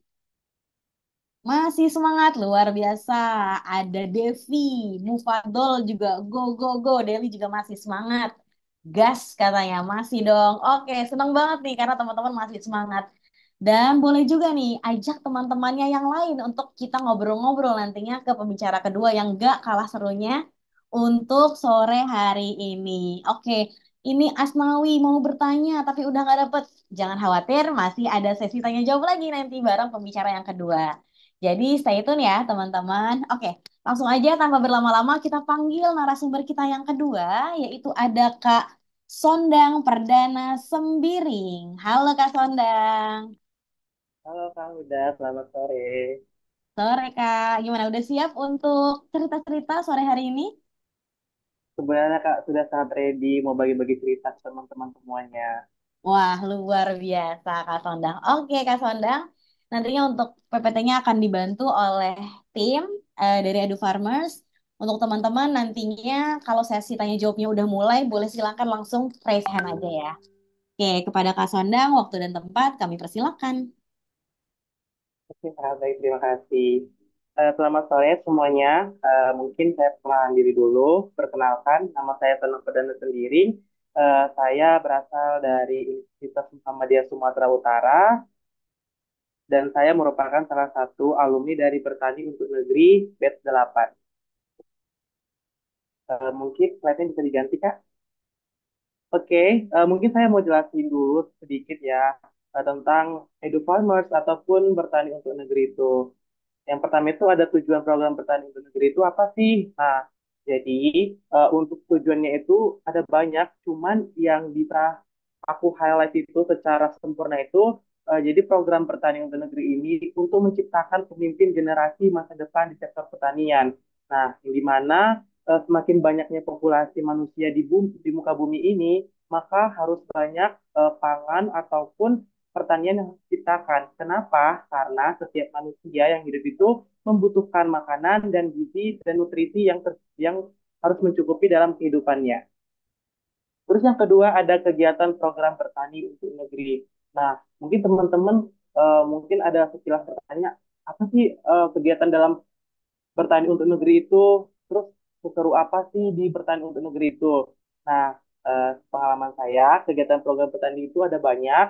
Masih semangat luar biasa. Ada Devi, Mufadol juga go go go. Devi juga masih semangat. Gas katanya masih dong. Oke, senang banget nih karena teman-teman masih semangat. Dan boleh juga nih ajak teman-temannya yang lain untuk kita ngobrol-ngobrol nantinya ke pembicara kedua yang gak kalah serunya untuk sore hari ini. Oke, ini Asmawi mau bertanya tapi udah gak dapet. Jangan khawatir, masih ada sesi tanya jawab lagi nanti bareng pembicara yang kedua. Jadi stay tune ya teman-teman. Oke, langsung aja tanpa berlama-lama kita panggil narasumber kita yang kedua, yaitu ada Kak Sondang Perdana Sembiring. Halo Kak Sondang. Halo Kak Uda, selamat sore. Sore Kak, gimana udah siap untuk cerita-cerita sore hari ini? Sebenarnya Kak sudah sangat ready mau bagi-bagi cerita ke teman-teman semuanya. Wah, luar biasa Kak Sondang. Oke Kak Sondang, nantinya untuk PPT-nya akan dibantu oleh tim dari Edu Farmers. Untuk teman-teman nantinya kalau sesi tanya jawabnya udah mulai, boleh silakan langsung raise hand aja ya. Oke, kepada Kak Sondang, waktu dan tempat kami persilakan. Oke, Kak, baik, terima kasih. Selamat sore semuanya. Mungkin saya perkenalan diri dulu. Perkenalkan, nama saya Tonang Perdana sendiri. Saya berasal dari Universitas Muhammadiyah Sumatera Utara dan saya merupakan salah satu alumni dari Pertani untuk Negeri Batch 8. Mungkin slide-nya bisa diganti, Kak? Oke, mungkin saya mau jelasin dulu sedikit ya tentang Edu Farmers ataupun bertani untuk negeri itu. Yang pertama itu ada tujuan program bertani untuk negeri itu apa sih? Nah, jadi untuk tujuannya itu ada banyak, cuman yang bisa aku highlight itu secara sempurna itu, jadi program pertanian untuk negeri ini untuk menciptakan pemimpin generasi masa depan di sektor pertanian. Nah, di mana semakin banyaknya populasi manusia di muka bumi ini, maka harus banyak pangan ataupun pertanian yang harus diciptakan. Kenapa? Karena setiap manusia yang hidup itu membutuhkan makanan dan gizi dan nutrisi yang harus mencukupi dalam kehidupannya. Terus yang kedua ada kegiatan program bertani untuk negeri. Nah, mungkin teman-teman mungkin ada sekilas bertanya, apa sih kegiatan dalam bertani untuk negeri itu, terus seseru apa sih di bertani untuk negeri itu. Nah, pengalaman saya, kegiatan program petani itu ada banyak.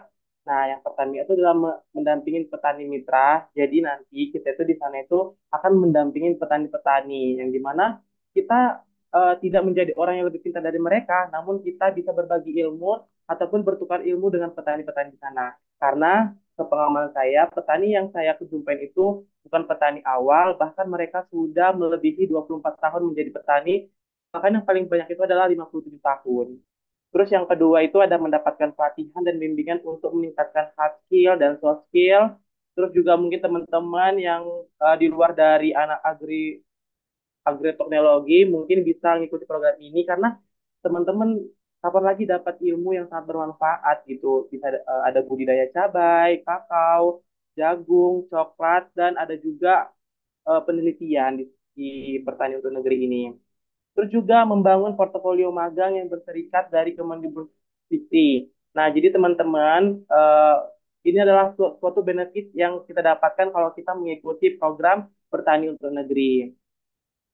Nah, yang pertama itu adalah mendampingin petani mitra. Jadi nanti kita itu di sana itu akan mendampingin petani-petani yang dimana kita tidak menjadi orang yang lebih pintar dari mereka, namun kita bisa berbagi ilmu ataupun bertukar ilmu dengan petani-petani di sana. Karena sepengalaman saya, petani yang saya kejumpain itu bukan petani awal, bahkan mereka sudah melebihi 24 tahun menjadi petani, bahkan yang paling banyak itu adalah 57 tahun. Terus yang kedua itu ada mendapatkan pelatihan dan bimbingan untuk meningkatkan hard skill dan soft skill. Terus juga mungkin teman-teman yang di luar dari anak agroteknologi mungkin bisa mengikuti program ini karena teman-teman kapan lagi dapat ilmu yang sangat bermanfaat gitu. Bisa ada budidaya cabai, kakao, jagung, coklat, dan ada juga penelitian di pertanian untuk negeri ini. Terus juga membangun portofolio magang yang berserikat dari Kemendikbud Dikti. Nah, jadi teman-teman, ini adalah suatu benefit yang kita dapatkan kalau kita mengikuti program bertani untuk negeri.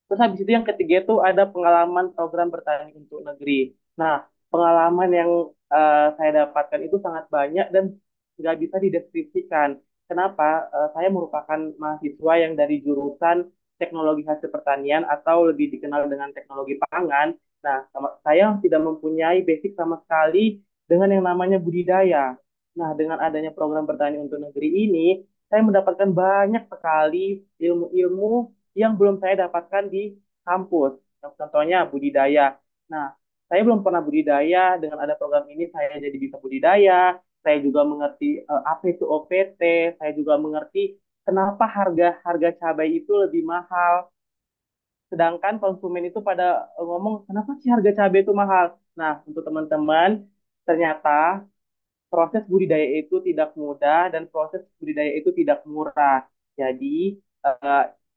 Terus habis itu yang ketiga itu ada pengalaman program bertani untuk negeri. Nah, pengalaman yang saya dapatkan itu sangat banyak dan nggak bisa dideskripsikan. Kenapa? Saya merupakan mahasiswa yang dari jurusan teknologi hasil pertanian atau lebih dikenal dengan teknologi pangan. Nah, saya tidak mempunyai basic sama sekali dengan yang namanya budidaya. Nah, dengan adanya program bertani untuk negeri ini, saya mendapatkan banyak sekali ilmu-ilmu yang belum saya dapatkan di kampus. Contohnya budidaya. Nah, saya belum pernah budidaya. Dengan ada program ini, saya jadi bisa budidaya. Saya juga mengerti apa itu OPT. Saya juga mengerti kenapa harga harga cabai itu lebih mahal. Sedangkan konsumen itu pada ngomong, kenapa sih harga cabai itu mahal? Nah, untuk teman-teman, ternyata proses budidaya itu tidak mudah dan proses budidaya itu tidak murah. Jadi,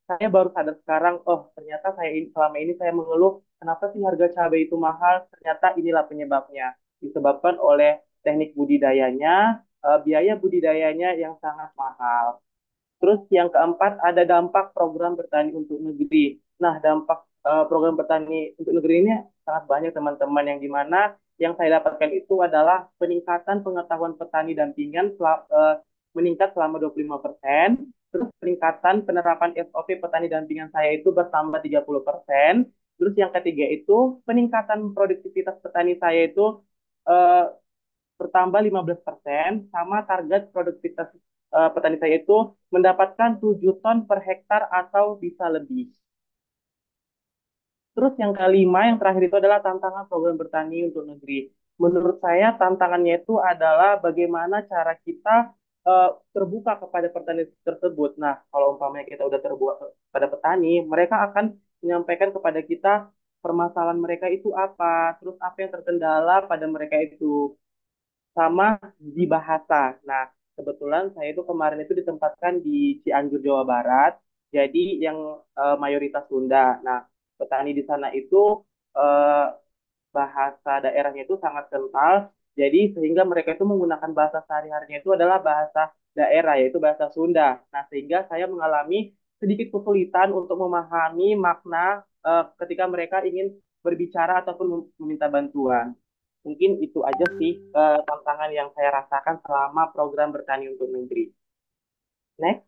saya baru sadar sekarang, oh ternyata selama ini saya mengeluh, kenapa sih harga cabai itu mahal? Ternyata inilah penyebabnya. Disebabkan oleh teknik budidayanya, biaya budidayanya yang sangat mahal. Terus yang keempat ada dampak program bertani untuk negeri. Nah, dampak program bertani untuk negeri ini sangat banyak teman-teman yang dimana yang saya dapatkan itu adalah peningkatan pengetahuan petani dampingan meningkat selama 25%, terus peningkatan penerapan SOP petani dampingan saya itu bertambah 30%, terus yang ketiga itu peningkatan produktivitas petani saya itu eh, bertambah 15%, sama target produktivitas petani saya itu mendapatkan 7 ton per hektar atau bisa lebih. Terus yang kelima, yang terakhir itu adalah tantangan program bertani untuk negeri. Menurut saya tantangannya itu adalah bagaimana cara kita terbuka kepada petani tersebut. Nah, kalau umpamanya kita udah terbuka kepada petani, mereka akan menyampaikan kepada kita permasalahan mereka itu apa, terus apa yang terkendala pada mereka itu sama di bahasa. Nah, kebetulan saya itu kemarin itu ditempatkan di Cianjur, Jawa Barat. Jadi yang mayoritas Sunda. Nah, petani di sana itu eh, bahasa daerahnya itu sangat kental. Jadi sehingga mereka itu menggunakan bahasa sehari-harinya itu adalah bahasa daerah, yaitu bahasa Sunda. Nah, sehingga saya mengalami sedikit kesulitan untuk memahami makna ketika mereka ingin berbicara ataupun meminta bantuan. Mungkin itu aja sih tantangan yang saya rasakan selama program bertani untuk negeri. Next.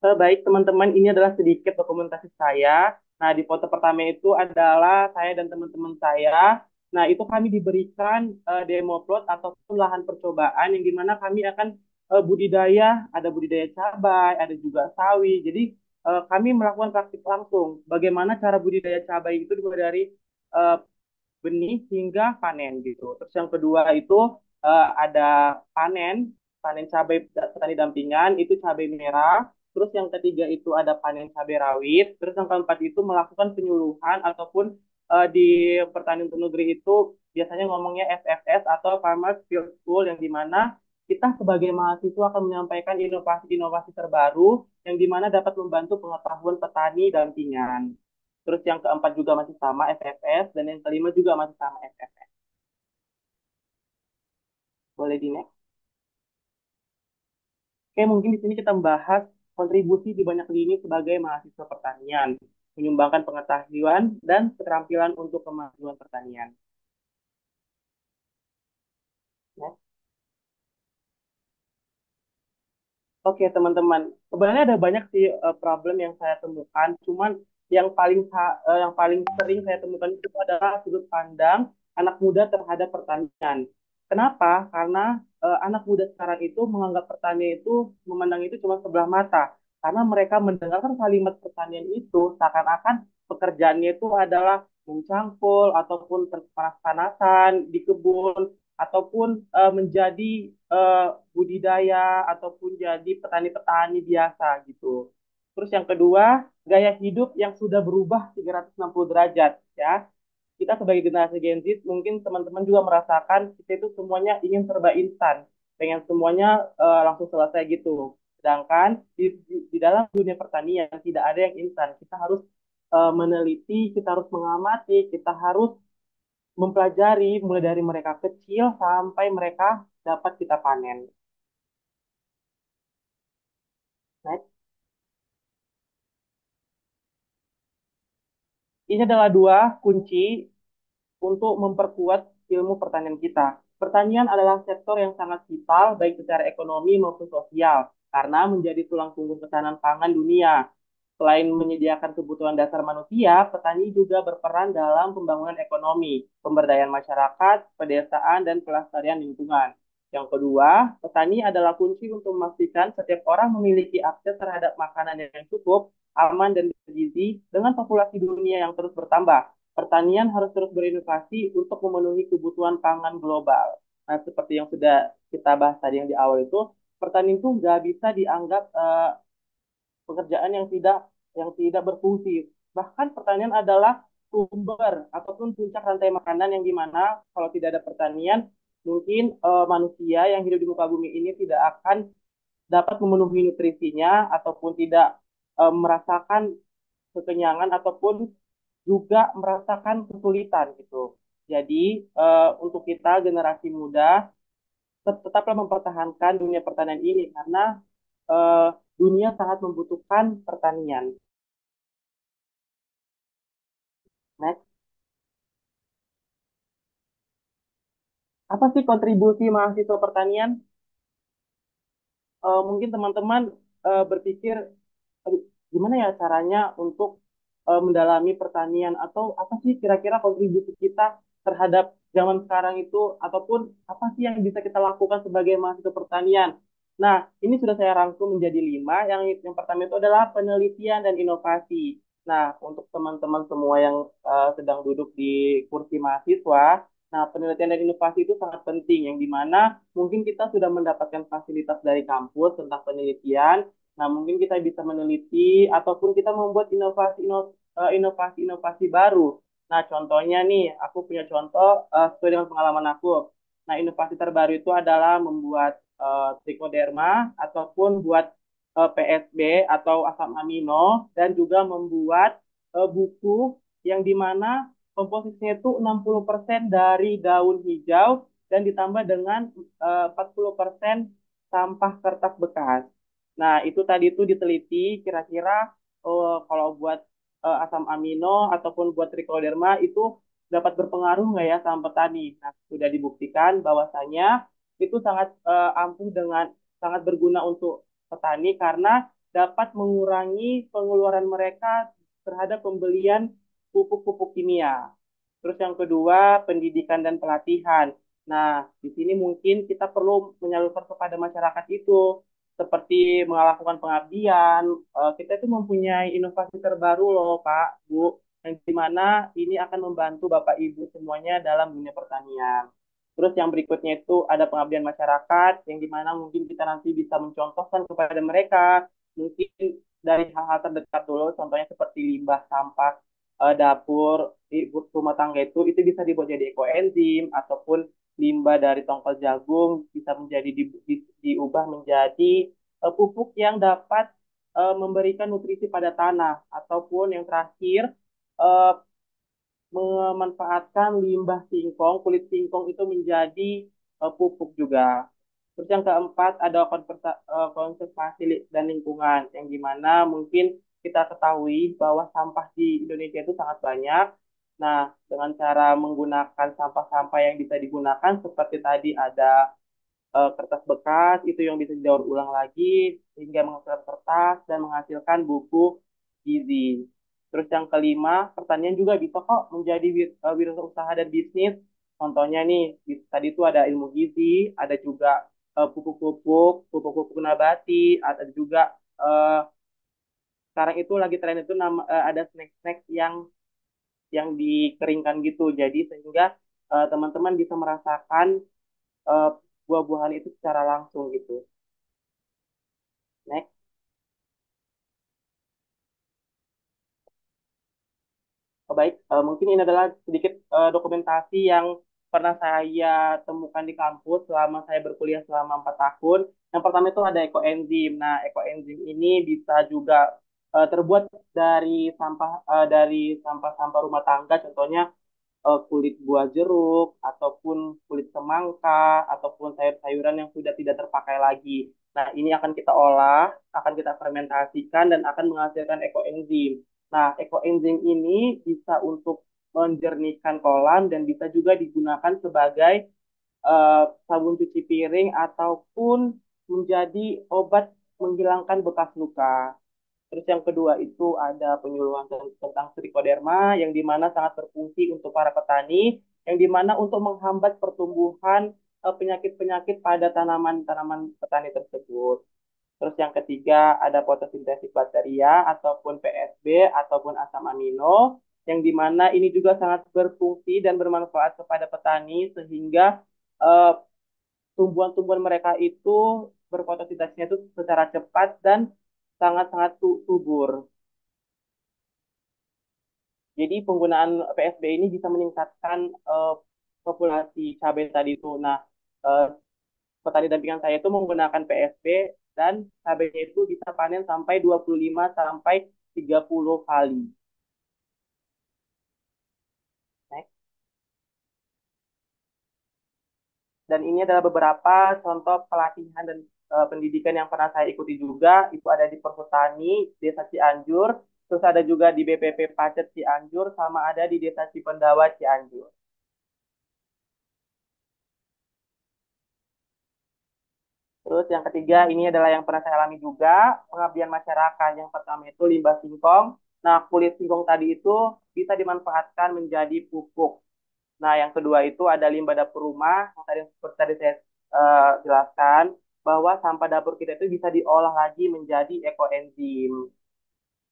Baik teman-teman, ini adalah sedikit dokumentasi saya. Nah, di foto pertama itu adalah saya dan teman-teman saya. Nah, itu kami diberikan demo plot ataupun lahan percobaan yang dimana kami akan budidaya, ada budidaya cabai, ada juga sawi. Jadi, kami melakukan praktik langsung. Bagaimana cara budidaya cabai itu dimulai dari eh, benih hingga panen gitu. Terus yang kedua itu ada panen, panen cabai petani dampingan itu cabai merah. Terus yang ketiga itu ada panen cabai rawit. Terus yang keempat itu melakukan penyuluhan ataupun di pertanian untuk negeri itu biasanya ngomongnya FFS atau Farmers Field School yang dimana kita sebagai mahasiswa akan menyampaikan inovasi-inovasi terbaru yang dimana dapat membantu pengetahuan petani dampingan. Terus yang keempat juga masih sama FFS dan yang kelima juga masih sama FFS. Boleh di next. Oke, mungkin di sini kita membahas kontribusi di banyak lini sebagai mahasiswa pertanian, menyumbangkan pengetahuan dan keterampilan untuk kemajuan pertanian. Ya. Oke, teman-teman. Sebenarnya ada banyak sih problem yang saya temukan. Cuman yang paling sering saya temukan itu adalah sudut pandang anak muda terhadap pertanian. Kenapa? Karena anak muda sekarang itu menganggap pertanian itu memandang itu cuma sebelah mata. Karena mereka mendengarkan kalimat pertanian itu seakan-akan pekerjaannya itu adalah mencangkul ataupun panas-panasan di kebun ataupun menjadi eh, budidaya ataupun jadi petani-petani biasa gitu. Terus yang kedua, gaya hidup yang sudah berubah 360 derajat ya. Kita sebagai generasi Gen Z mungkin teman-teman juga merasakan kita itu semuanya ingin serba instan, pengen semuanya langsung selesai gitu. Sedangkan di dalam dunia pertanian tidak ada yang instan. Kita harus meneliti, kita harus mengamati, kita harus mempelajari mulai dari mereka kecil sampai mereka dapat kita panen. Next. Ini adalah dua kunci untuk memperkuat ilmu pertanian kita. Pertanian adalah sektor yang sangat vital baik secara ekonomi maupun sosial karena menjadi tulang punggung ketahanan pangan dunia. Selain menyediakan kebutuhan dasar manusia, petani juga berperan dalam pembangunan ekonomi, pemberdayaan masyarakat, pedesaan, dan pelestarian lingkungan. Yang kedua, petani adalah kunci untuk memastikan setiap orang memiliki akses terhadap makanan yang cukup, aman, dan bergizi dengan populasi dunia yang terus bertambah. Pertanian harus terus berinovasi untuk memenuhi kebutuhan pangan global. Nah, seperti yang sudah kita bahas tadi yang di awal itu, pertanian itu nggak bisa dianggap pekerjaan yang tidak berfungsi. Bahkan pertanian adalah sumber ataupun puncak rantai makanan yang dimana kalau tidak ada pertanian, mungkin manusia yang hidup di muka bumi ini tidak akan dapat memenuhi nutrisinya ataupun tidak merasakan kekenyangan ataupun juga merasakan kesulitan gitu. Jadi untuk kita generasi muda tetaplah mempertahankan dunia pertanian ini karena eh, dunia sangat membutuhkan pertanian. Next, apa sih kontribusi mahasiswa pertanian? Mungkin teman-teman berpikir, "Aduh, gimana ya caranya untuk mendalami pertanian atau apa sih kira-kira kontribusi kita terhadap zaman sekarang itu ataupun apa sih yang bisa kita lakukan sebagai mahasiswa pertanian?" Nah, ini sudah saya rangkum menjadi 5. Yang pertama itu adalah penelitian dan inovasi. Nah, untuk teman-teman semua yang sedang duduk di kursi mahasiswa, nah penelitian dan inovasi itu sangat penting, yang dimana mungkin kita sudah mendapatkan fasilitas dari kampus tentang penelitian. Nah, mungkin kita bisa meneliti ataupun kita membuat inovasi-inovasi baru. Nah, contohnya nih, aku punya contoh sesuai dengan pengalaman aku. Nah, inovasi terbaru itu adalah membuat trichoderma ataupun buat PSB atau asam amino dan juga membuat buku yang dimana komposisinya itu 60% dari daun hijau dan ditambah dengan 40% sampah kertas bekas. Nah, itu tadi itu diteliti kira-kira kalau buat asam amino ataupun buat trichoderma itu dapat berpengaruh nggak ya sama petani. Nah, sudah dibuktikan bahwasanya itu sangat berguna untuk petani karena dapat mengurangi pengeluaran mereka terhadap pembelian pupuk-pupuk kimia. Terus yang kedua, pendidikan dan pelatihan. Nah, di sini mungkin kita perlu menyalurkan kepada masyarakat itu seperti melakukan pengabdian. Kita itu mempunyai inovasi terbaru loh, Pak, Bu, yang dimana ini akan membantu Bapak Ibu semuanya dalam dunia pertanian. Terus yang berikutnya itu ada pengabdian masyarakat, yang dimana mungkin kita nanti bisa mencontohkan kepada mereka, mungkin dari hal-hal terdekat dulu, contohnya seperti limbah sampah dapur di rumah tangga itu bisa dibuat jadi ekoenzim ataupun limbah dari tongkol jagung bisa menjadi diubah menjadi pupuk yang dapat memberikan nutrisi pada tanah ataupun yang terakhir eh, memanfaatkan limbah singkong kulit singkong itu menjadi pupuk juga. Terus yang keempat ada konservasi dan lingkungan, yang dimana mungkin kita ketahui bahwa sampah di Indonesia itu sangat banyak. Nah, dengan cara menggunakan sampah-sampah yang bisa digunakan seperti tadi ada kertas bekas itu yang bisa didaur ulang lagi sehingga menghasilkan kertas dan menghasilkan buku gizi. Terus yang kelima, pertanian juga bisa kok menjadi wirausaha dan bisnis. Contohnya nih, tadi itu ada ilmu gizi, ada juga pupuk-pupuk nabati, ada juga sekarang itu lagi tren itu ada snack-snack yang dikeringkan gitu. Jadi sehingga teman-teman bisa merasakan eh, buah-buahan itu secara langsung gitu. Next. Oh, baik, mungkin ini adalah sedikit dokumentasi yang pernah saya temukan di kampus selama saya berkuliah selama 4 tahun. Yang pertama itu ada ekoenzim. Nah, ekoenzim ini bisa juga terbuat dari sampah-sampah rumah tangga, contohnya kulit buah jeruk, ataupun kulit semangka, ataupun sayur-sayuran yang sudah tidak terpakai lagi. Nah, ini akan kita olah, akan kita fermentasikan, dan akan menghasilkan ekoenzim. Nah, ekoenzim ini bisa untuk menjernihkan kolam dan bisa juga digunakan sebagai sabun cuci piring ataupun menjadi obat menghilangkan bekas luka. Terus yang kedua itu ada penyuluhan tentang trichoderma yang dimana sangat berfungsi untuk para petani, yang dimana untuk menghambat pertumbuhan penyakit-penyakit pada tanaman-tanaman petani tersebut. Terus yang ketiga ada fotosintesis bakteria ataupun PSB ataupun asam amino, yang dimana ini juga sangat berfungsi dan bermanfaat kepada petani sehingga eh, tumbuhan-tumbuhan mereka itu berfotosintesisnya itu secara cepat dan sangat-sangat subur. Jadi penggunaan PSB ini bisa meningkatkan populasi cabai tadi itu. Nah, eh, petani dampingan saya itu menggunakan PSB dan cabainya itu bisa panen sampai 25 sampai 30 kali. Next. Dan ini adalah beberapa contoh pelatihan dan pendidikan yang pernah saya ikuti juga. Itu ada di Perhutani, Desa Cianjur, terus ada juga di BPP Pacet Cianjur, sama ada di Desa Cipendawa Cianjur. Terus yang ketiga ini adalah yang pernah saya alami juga, pengabdian masyarakat. Yang pertama itu limbah singkong. Nah, kulit singkong tadi itu bisa dimanfaatkan menjadi pupuk. Nah, yang kedua itu ada limbah dapur rumah. Yang tadi seperti tadi saya jelaskan bahwa sampah dapur kita itu bisa diolah lagi menjadi ekoenzim.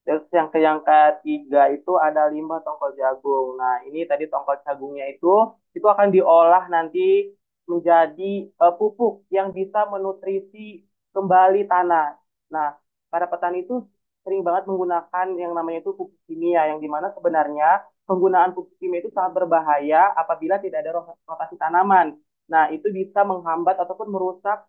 Terus yang ketiga itu ada limbah tongkol jagung. Nah, ini tadi tongkol jagungnya itu akan diolah nanti menjadi pupuk yang bisa menutrisi kembali tanah. Nah, para petani itu sering banget menggunakan yang namanya itu pupuk kimia, yang dimana sebenarnya penggunaan pupuk kimia itu sangat berbahaya apabila tidak ada rotasi tanaman. Nah, itu bisa menghambat ataupun merusak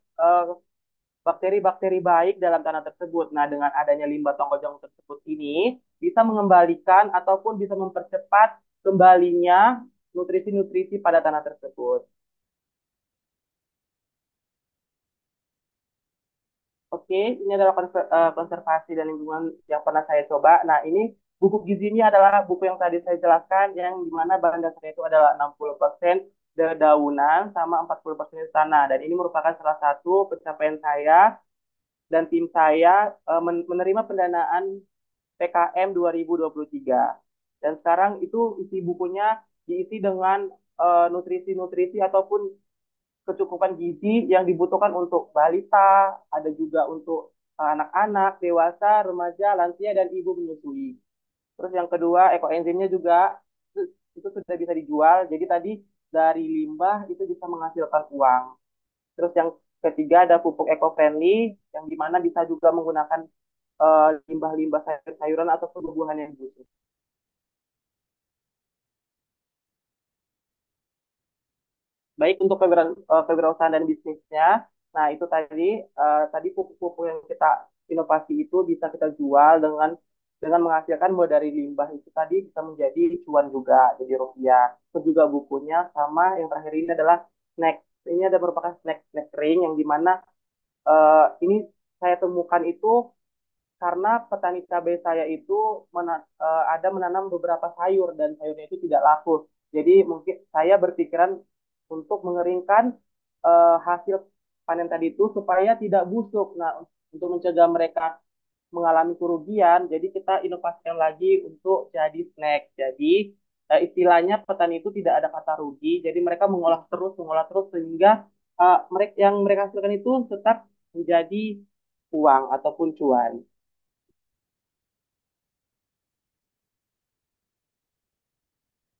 bakteri-bakteri baik dalam tanah tersebut. Nah, dengan adanya limbah tongkol tersebut ini bisa mengembalikan ataupun bisa mempercepat kembalinya nutrisi-nutrisi pada tanah tersebut. Oke, ini adalah konservasi dan lingkungan yang pernah saya coba. Nah, ini buku gizi ini adalah buku yang tadi saya jelaskan, yang dimana bahan dasarnya itu adalah 60% dedaunan sama 40% tanah. Dan ini merupakan salah satu pencapaian saya dan tim saya menerima pendanaan PKM 2023. Dan sekarang itu isi bukunya diisi dengan nutrisi-nutrisi ataupun kecukupan gizi yang dibutuhkan untuk balita, ada juga untuk anak-anak, dewasa, remaja, lansia, dan ibu menyusui. Terus yang kedua, ekoenzimnya juga itu sudah bisa dijual. Jadi tadi dari limbah itu bisa menghasilkan uang. Terus yang ketiga ada pupuk eco-friendly, yang dimana bisa juga menggunakan limbah-limbah sayur-sayuran ataupun buah-buahan yang busuk. Baik untuk kewirausahaan dan bisnisnya. Nah, itu tadi pupuk-pupuk yang kita inovasi itu bisa kita jual dengan menghasilkan mulai dari limbah itu tadi bisa menjadi cuan juga, jadi rupiah. Terus juga bukunya sama yang terakhir ini adalah snack. ini ada merupakan snack kering yang dimana ini saya temukan itu karena petani cabai saya itu ada menanam beberapa sayur dan sayurnya itu tidak laku. Jadi mungkin saya berpikiran untuk mengeringkan hasil panen tadi itu supaya tidak busuk. Nah, untuk mencegah mereka mengalami kerugian, jadi kita inovasikan lagi untuk jadi snack. Jadi istilahnya petani itu tidak ada kata rugi, jadi mereka mengolah terus sehingga mereka yang mereka hasilkan itu tetap menjadi uang ataupun cuan.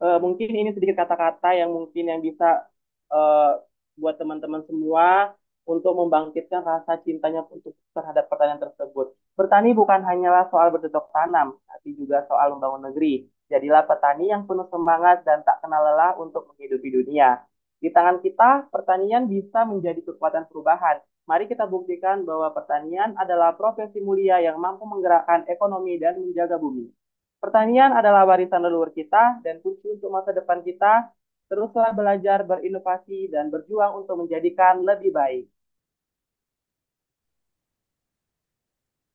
Mungkin ini sedikit kata-kata yang mungkin yang bisa eh, buat teman-teman semua untuk membangkitkan rasa cintanya untuk terhadap pertanian tersebut. Bertani bukan hanyalah soal bercocok tanam, tapi juga soal membangun negeri. Jadilah petani yang penuh semangat dan tak kenal lelah untuk menghidupi dunia. Di tangan kita, pertanian bisa menjadi kekuatan perubahan. Mari kita buktikan bahwa pertanian adalah profesi mulia yang mampu menggerakkan ekonomi dan menjaga bumi. Pertanian adalah warisan leluhur kita dan kunci untuk masa depan kita. Teruslah belajar, berinovasi, dan berjuang untuk menjadikan lebih baik.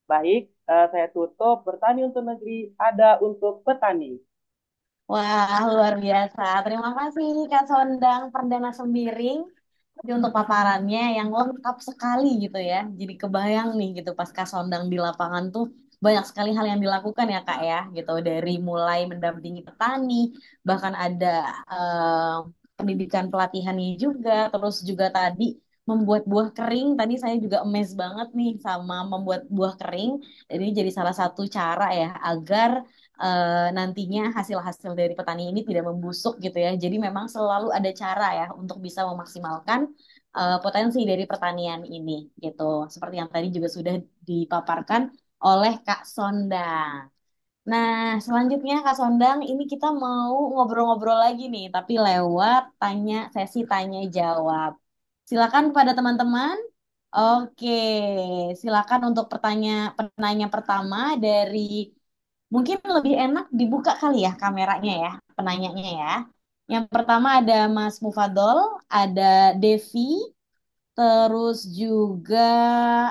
Baik, saya tutup. Bertani untuk negeri, ada untuk petani. Wah, luar biasa. Terima kasih Kak Sondang Perdana Sembiring. Jadi untuk paparannya yang lengkap sekali gitu ya. Jadi kebayang nih gitu pas Kak Sondang di lapangan tuh banyak sekali hal yang dilakukan ya Kak ya gitu. Dari mulai mendampingi petani, bahkan ada eh, pendidikan pelatihannya juga. Terus juga tadi membuat buah kering. Tadi saya juga amazed banget nih sama membuat buah kering. Jadi jadi salah satu cara ya agar nantinya hasil-hasil dari petani ini tidak membusuk gitu ya. Jadi memang selalu ada cara ya untuk bisa memaksimalkan potensi dari pertanian ini gitu. Seperti yang tadi juga sudah dipaparkan oleh Kak Sondang. Nah, selanjutnya Kak Sondang, ini kita mau ngobrol-ngobrol lagi nih, tapi lewat sesi tanya jawab. Silakan pada teman-teman. Oke, silakan untuk penanya pertama dari mungkin lebih enak dibuka kali ya kameranya ya, penanyanya ya. Yang pertama ada Mas Mufadol, ada Devi, terus juga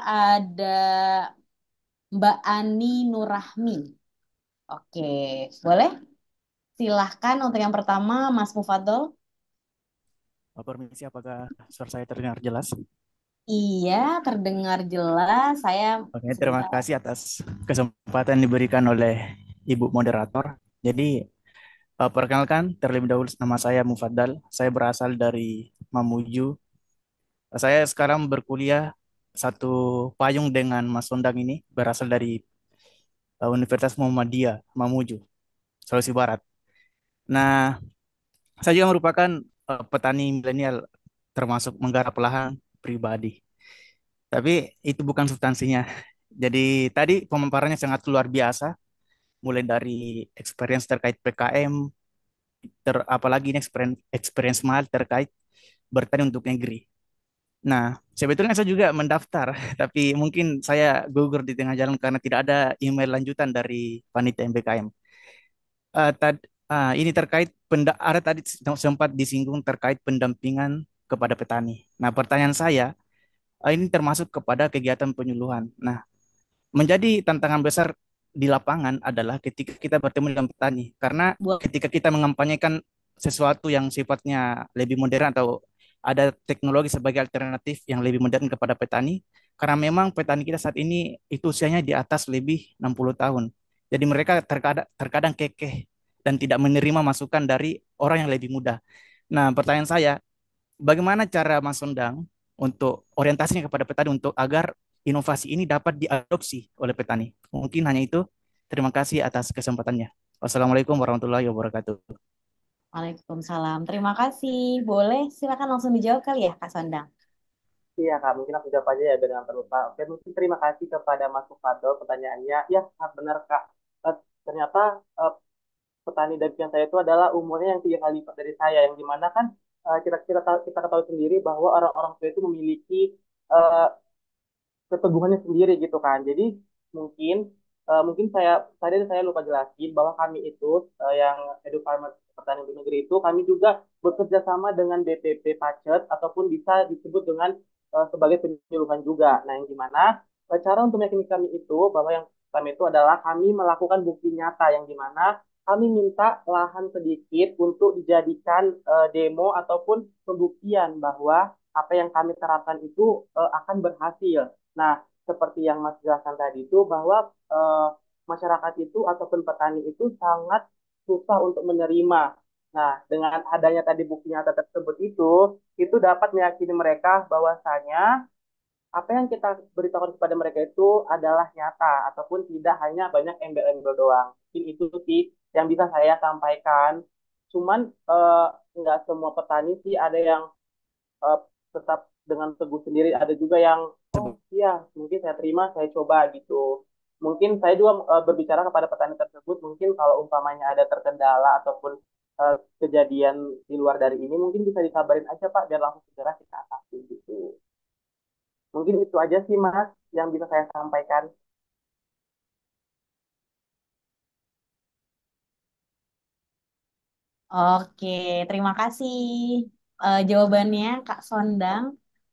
ada Mbak Ani Nurahmi. Oke, boleh? Silahkan untuk yang pertama, Mas Mufadol. Permisi, apakah suara saya terdengar jelas? Iya, terdengar jelas. Saya Oke, terima sebentar. kasih atas kesempatan diberikan oleh Ibu Moderator. Jadi, perkenalkan, terlebih dahulu nama saya Mufaddal. Saya berasal dari Mamuju. Saya sekarang berkuliah satu payung dengan Mas Sondang ini, berasal dari Universitas Muhammadiyah, Mamuju, Sulawesi Barat. Nah, saya juga merupakan petani milenial, termasuk menggarap lahan pribadi. Tapi itu bukan substansinya. Jadi tadi pemaparannya sangat luar biasa, mulai dari experience terkait PKM, apalagi ini experience, experience mahal terkait bertani untuk negeri. Nah, sebetulnya saya juga mendaftar, tapi mungkin saya gugur di tengah jalan karena tidak ada email lanjutan dari panitia MBKM. Eh, tad, ini terkait ada tadi sempat disinggung terkait pendampingan kepada petani. Nah, pertanyaan saya ini termasuk kepada kegiatan penyuluhan. Nah, menjadi tantangan besar di lapangan adalah ketika kita bertemu dengan petani. Karena Buat ketika kita mengampanyekan sesuatu yang sifatnya lebih modern atau ada teknologi sebagai alternatif yang lebih modern kepada petani, karena memang petani kita saat ini itu usianya di atas lebih 60 tahun. Jadi mereka terkadang kekeh dan tidak menerima masukan dari orang yang lebih muda. Nah, pertanyaan saya, bagaimana cara Mas Sondang untuk orientasinya kepada petani untuk agar inovasi ini dapat diadopsi oleh petani? Mungkin hanya itu. Terima kasih atas kesempatannya. Wassalamualaikum warahmatullahi wabarakatuh. Waalaikumsalam. Terima kasih. Boleh, silakan langsung dijawab kali ya, Kak Sondang. Iya Kak, mungkin aku jawab aja ya biar nggak terlupa. Oke, mungkin terima kasih kepada Mas Fadol pertanyaannya. Ya, benar Kak. Ternyata eh, petani dagang saya itu adalah umurnya yang 3 kali lipat dari saya, yang dimana kan kita ketahui sendiri bahwa orang-orang tua itu memiliki eh, keteguhannya sendiri gitu kan. Jadi mungkin mungkin saya tadi saya lupa jelasin bahwa kami itu yang Edu Farmers Pertanian Luar Negeri itu kami juga bekerja sama dengan BPP Pacet ataupun bisa disebut dengan sebagai penyuluhan juga. Nah, yang gimana cara untuk meyakini kami itu bahwa yang pertama itu adalah kami melakukan bukti nyata yang dimana kami minta lahan sedikit untuk dijadikan demo ataupun pembuktian bahwa apa yang kami terapkan itu akan berhasil. Nah, seperti yang Mas jelaskan tadi itu bahwa masyarakat itu ataupun petani itu sangat susah untuk menerima. Nah, dengan adanya tadi bukti nyata tersebut itu dapat meyakini mereka bahwasanya apa yang kita beritahukan kepada mereka itu adalah nyata ataupun tidak hanya banyak embel-embel doang. Mungkin itu sih yang bisa saya sampaikan. Cuman nggak semua petani sih ada yang eh, tetap dengan teguh sendiri, ada juga yang oh iya mungkin saya terima, saya coba gitu. Mungkin saya juga berbicara kepada petani tersebut, mungkin kalau umpamanya ada terkendala ataupun kejadian di luar dari ini mungkin bisa dikabarin aja Pak biar langsung segera kita atasi gitu. Mungkin itu aja sih Mas yang bisa saya sampaikan. Oke, terima kasih jawabannya Kak Sondang.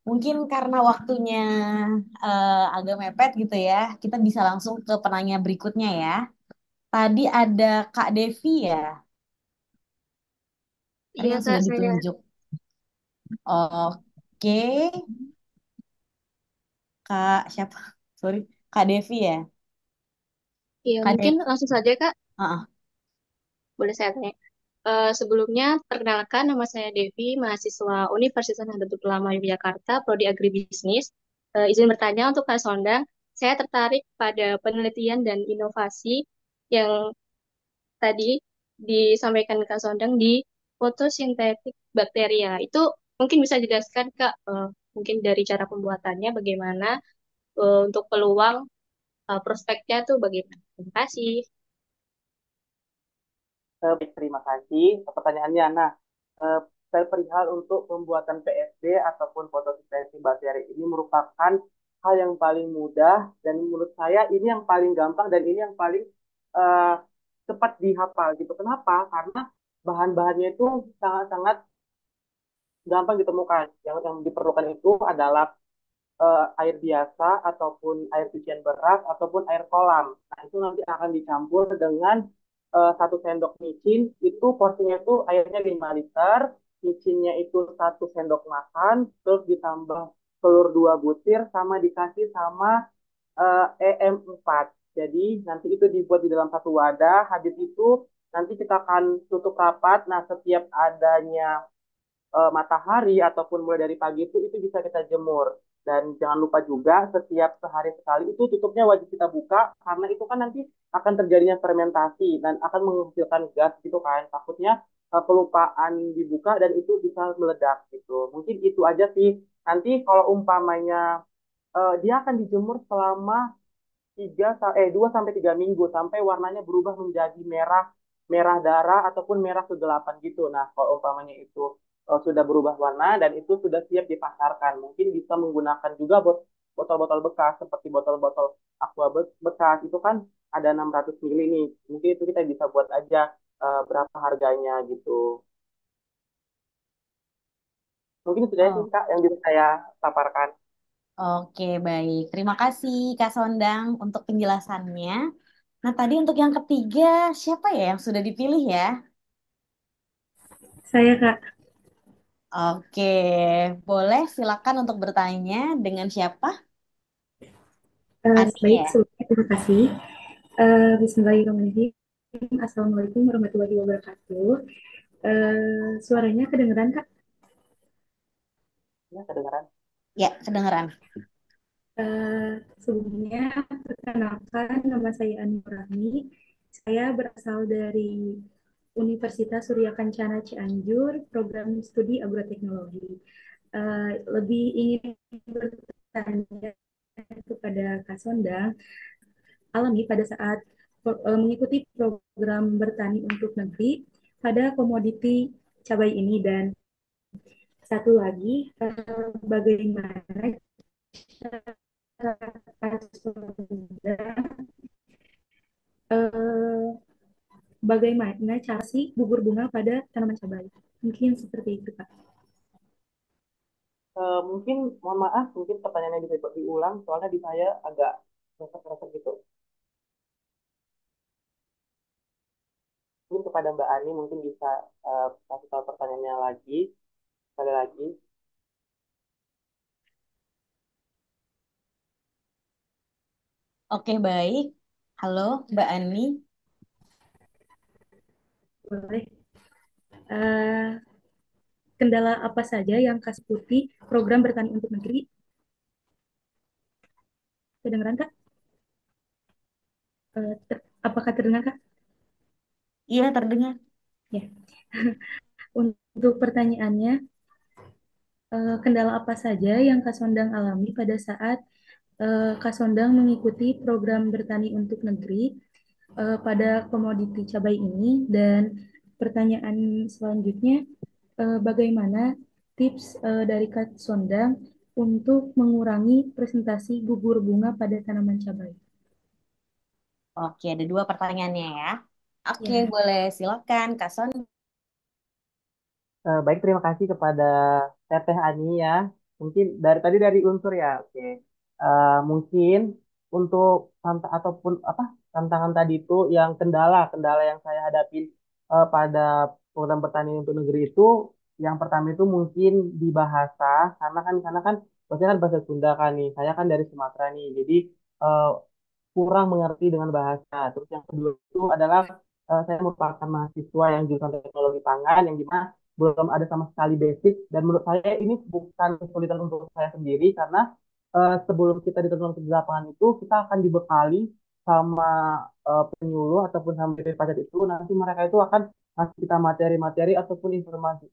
Mungkin karena waktunya agak mepet gitu ya, kita bisa langsung ke penanya berikutnya ya. Tadi ada Kak Devi ya, tadi Iya yang Kak, sudah saya. ditunjuk. Oke, Kak siapa? Sorry, Kak Devi ya. Iya, Kak mungkin Devi. langsung saja Kak. Heeh. Boleh saya tanya? Sebelumnya, perkenalkan nama saya Devi, mahasiswa Universitas Nahdlatul Ulama Yogyakarta, Prodi Agribisnis. Izin bertanya untuk Kak Sondang, saya tertarik pada penelitian dan inovasi yang tadi disampaikan Kak Sondang di fotosintetik bakteria. Itu mungkin bisa dijelaskan Kak, mungkin dari cara pembuatannya bagaimana, untuk peluang, prospeknya tuh bagaimana? Terima kasih. Baik, terima kasih pertanyaannya. Nah, eh, saya perihal untuk pembuatan PSD ataupun fotosintesis bakteri ini merupakan hal yang paling mudah dan menurut saya ini yang paling gampang dan ini yang paling eh, cepat dihafal gitu. Kenapa? Karena bahan-bahannya itu sangat-sangat gampang ditemukan. Yang diperlukan itu adalah air biasa ataupun air cucian beras ataupun air kolam. Nah, itu nanti akan dicampur dengan 1 sendok micin, itu porsinya itu airnya 5 liter, micinnya itu 1 sendok makan, terus ditambah telur 2 butir sama dikasih sama EM4. Jadi nanti itu dibuat di dalam satu wadah, habis itu nanti kita akan tutup rapat. Nah, setiap adanya matahari ataupun mulai dari pagi itu bisa kita jemur. Dan jangan lupa juga setiap sehari sekali itu tutupnya wajib kita buka karena itu kan nanti akan terjadinya fermentasi dan akan menghasilkan gas gitu kan. Takutnya kelupaan dibuka dan itu bisa meledak gitu. Mungkin itu aja sih. Nanti kalau umpamanya dia akan dijemur selama 2 sampai 3 minggu sampai warnanya berubah menjadi merah merah darah ataupun merah kegelapan gitu. Nah, kalau umpamanya itu sudah berubah warna dan itu sudah siap dipasarkan, mungkin bisa menggunakan juga botol-botol bekas seperti botol-botol aqua bekas itu kan ada 600 mili nih. Mungkin itu kita bisa buat aja berapa harganya gitu. Mungkin itu aja sih Oh, Kak yang bisa saya paparkan. oke, baik. Terima kasih Kak Sondang untuk penjelasannya. Nah, tadi untuk yang ketiga, siapa ya yang sudah dipilih ya? Saya Kak. Oke, boleh silakan untuk bertanya dengan siapa? Ani Baik, ya? sebelumnya terima kasih. Bismillahirrahmanirrahim. Assalamualaikum warahmatullahi wabarakatuh. Suaranya kedengeran Kak? Ya, kedengaran. Ya, kedengeran. Sebelumnya, perkenalkan nama saya Ani Nurani. Saya berasal dari Universitas Surya Kencana Cianjur, program studi agroteknologi. Lebih ingin bertanya kepada Kak Sonda, alami pada saat mengikuti program bertani untuk negeri pada komoditi cabai ini, dan satu lagi, bagaimana cara Kak Sonda bagaimana cara sih gugur bunga pada tanaman cabai? Mungkin seperti itu, Kak. Mungkin mohon maaf, mungkin pertanyaannya bisa diulang, soalnya di saya agak resek-resek gitu. Mungkin kepada Mbak Ani mungkin bisa kasih tahu pertanyaannya lagi, sekali lagi. Oke, baik. Halo, Mbak Ani. Boleh. Eh, Kendala apa saja yang Kak Putih program bertani untuk negeri? Kedengeran, Kak? Apakah terdengar, Kak? Iya, terdengar. Ya. Untuk pertanyaannya, kendala apa saja yang Kak Sondang alami pada saat Kak Sondang mengikuti program bertani untuk negeri pada komoditi cabai ini? Dan pertanyaan selanjutnya, bagaimana tips dari Kak Sondang untuk mengurangi presentasi gugur bunga pada tanaman cabai? Oke, ada dua pertanyaannya ya. Oke, Ya. boleh silakan Kak Son. Baik, terima kasih kepada Teteh Ani ya. Mungkin dari tadi dari unsur ya, oke. Mungkin untuk ataupun apa tantangan tadi itu yang kendala yang saya hadapi pada program bertani untuk negeri itu, yang pertama itu mungkin di bahasa, karena kan maksudnya kan bahasa Sunda kan nih. Saya kan dari Sumatera nih, jadi eh, kurang mengerti dengan bahasa. Terus yang kedua itu adalah saya merupakan mahasiswa yang jurusan teknologi pangan yang dimana belum ada sama sekali basic dan menurut saya ini bukan kesulitan untuk saya sendiri karena sebelum kita diterjun ke lapangan itu kita akan dibekali sama penyuluh ataupun sama BP pajak itu nanti mereka itu akan ngasih kita materi-materi ataupun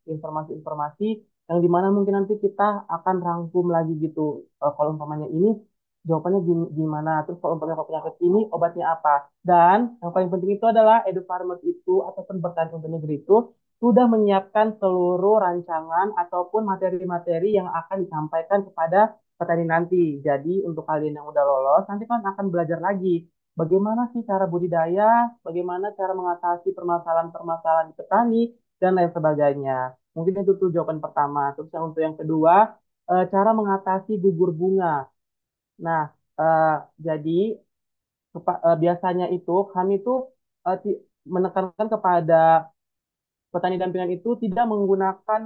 informasi-informasi yang dimana mungkin nanti kita akan rangkum lagi gitu. Kalau umpamanya ini jawabannya gimana terus kalau umpamanya penyakit ini obatnya apa dan yang paling penting itu adalah Edu Farmers itu ataupun bertani untuk negeri itu sudah menyiapkan seluruh rancangan ataupun materi-materi yang akan disampaikan kepada petani nanti. Jadi untuk kalian yang udah lolos, nanti kan akan belajar lagi bagaimana sih cara budidaya, bagaimana cara mengatasi permasalahan-permasalahan di petani, dan lain sebagainya. Mungkin itu tuh jawaban pertama. Terus yang untuk yang kedua, cara mengatasi gugur bunga. Nah, eh, jadi biasanya itu kami tuh menekankan kepada petani dampingan itu tidak menggunakan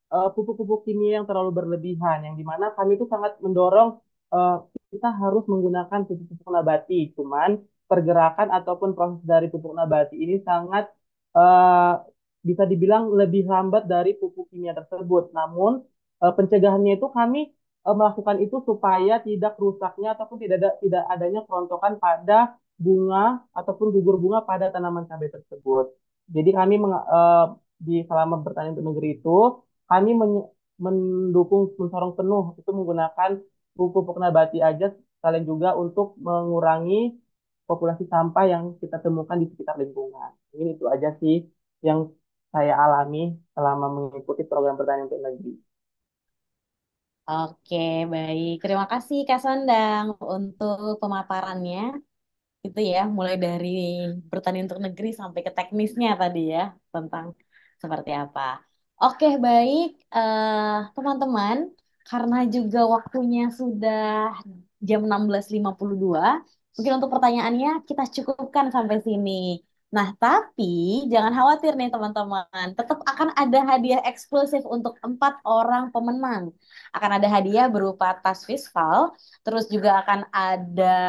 pupuk-pupuk kimia yang terlalu berlebihan, yang dimana kami itu sangat mendorong uh, kita harus menggunakan pupuk-pupuk nabati. Cuman pergerakan ataupun proses dari pupuk nabati ini sangat uh, bisa dibilang lebih lambat dari pupuk kimia tersebut. Namun pencegahannya itu kami melakukan itu supaya tidak rusaknya ataupun tidak adanya kerontokan pada bunga ataupun gugur bunga pada tanaman cabai tersebut. Jadi kami di selama bertani untuk negeri itu kami mendukung mendorong penuh itu menggunakan pupuk nabati aja sekalian juga untuk mengurangi populasi sampah yang kita temukan di sekitar lingkungan. Ini itu aja sih yang saya alami selama mengikuti program bertani untuk negeri. Oke, baik. Terima kasih Kak Sondang untuk pemaparannya. Itu ya, mulai dari bertani untuk negeri sampai ke teknisnya tadi ya, tentang seperti apa. Oke, baik. Teman-teman, karena juga waktunya sudah jam 16.52, mungkin untuk pertanyaannya kita cukupkan sampai sini. Nah, tapi jangan khawatir nih teman-teman, tetap akan ada hadiah eksklusif untuk 4 orang pemenang. Akan ada hadiah berupa tas fiskal, terus juga akan ada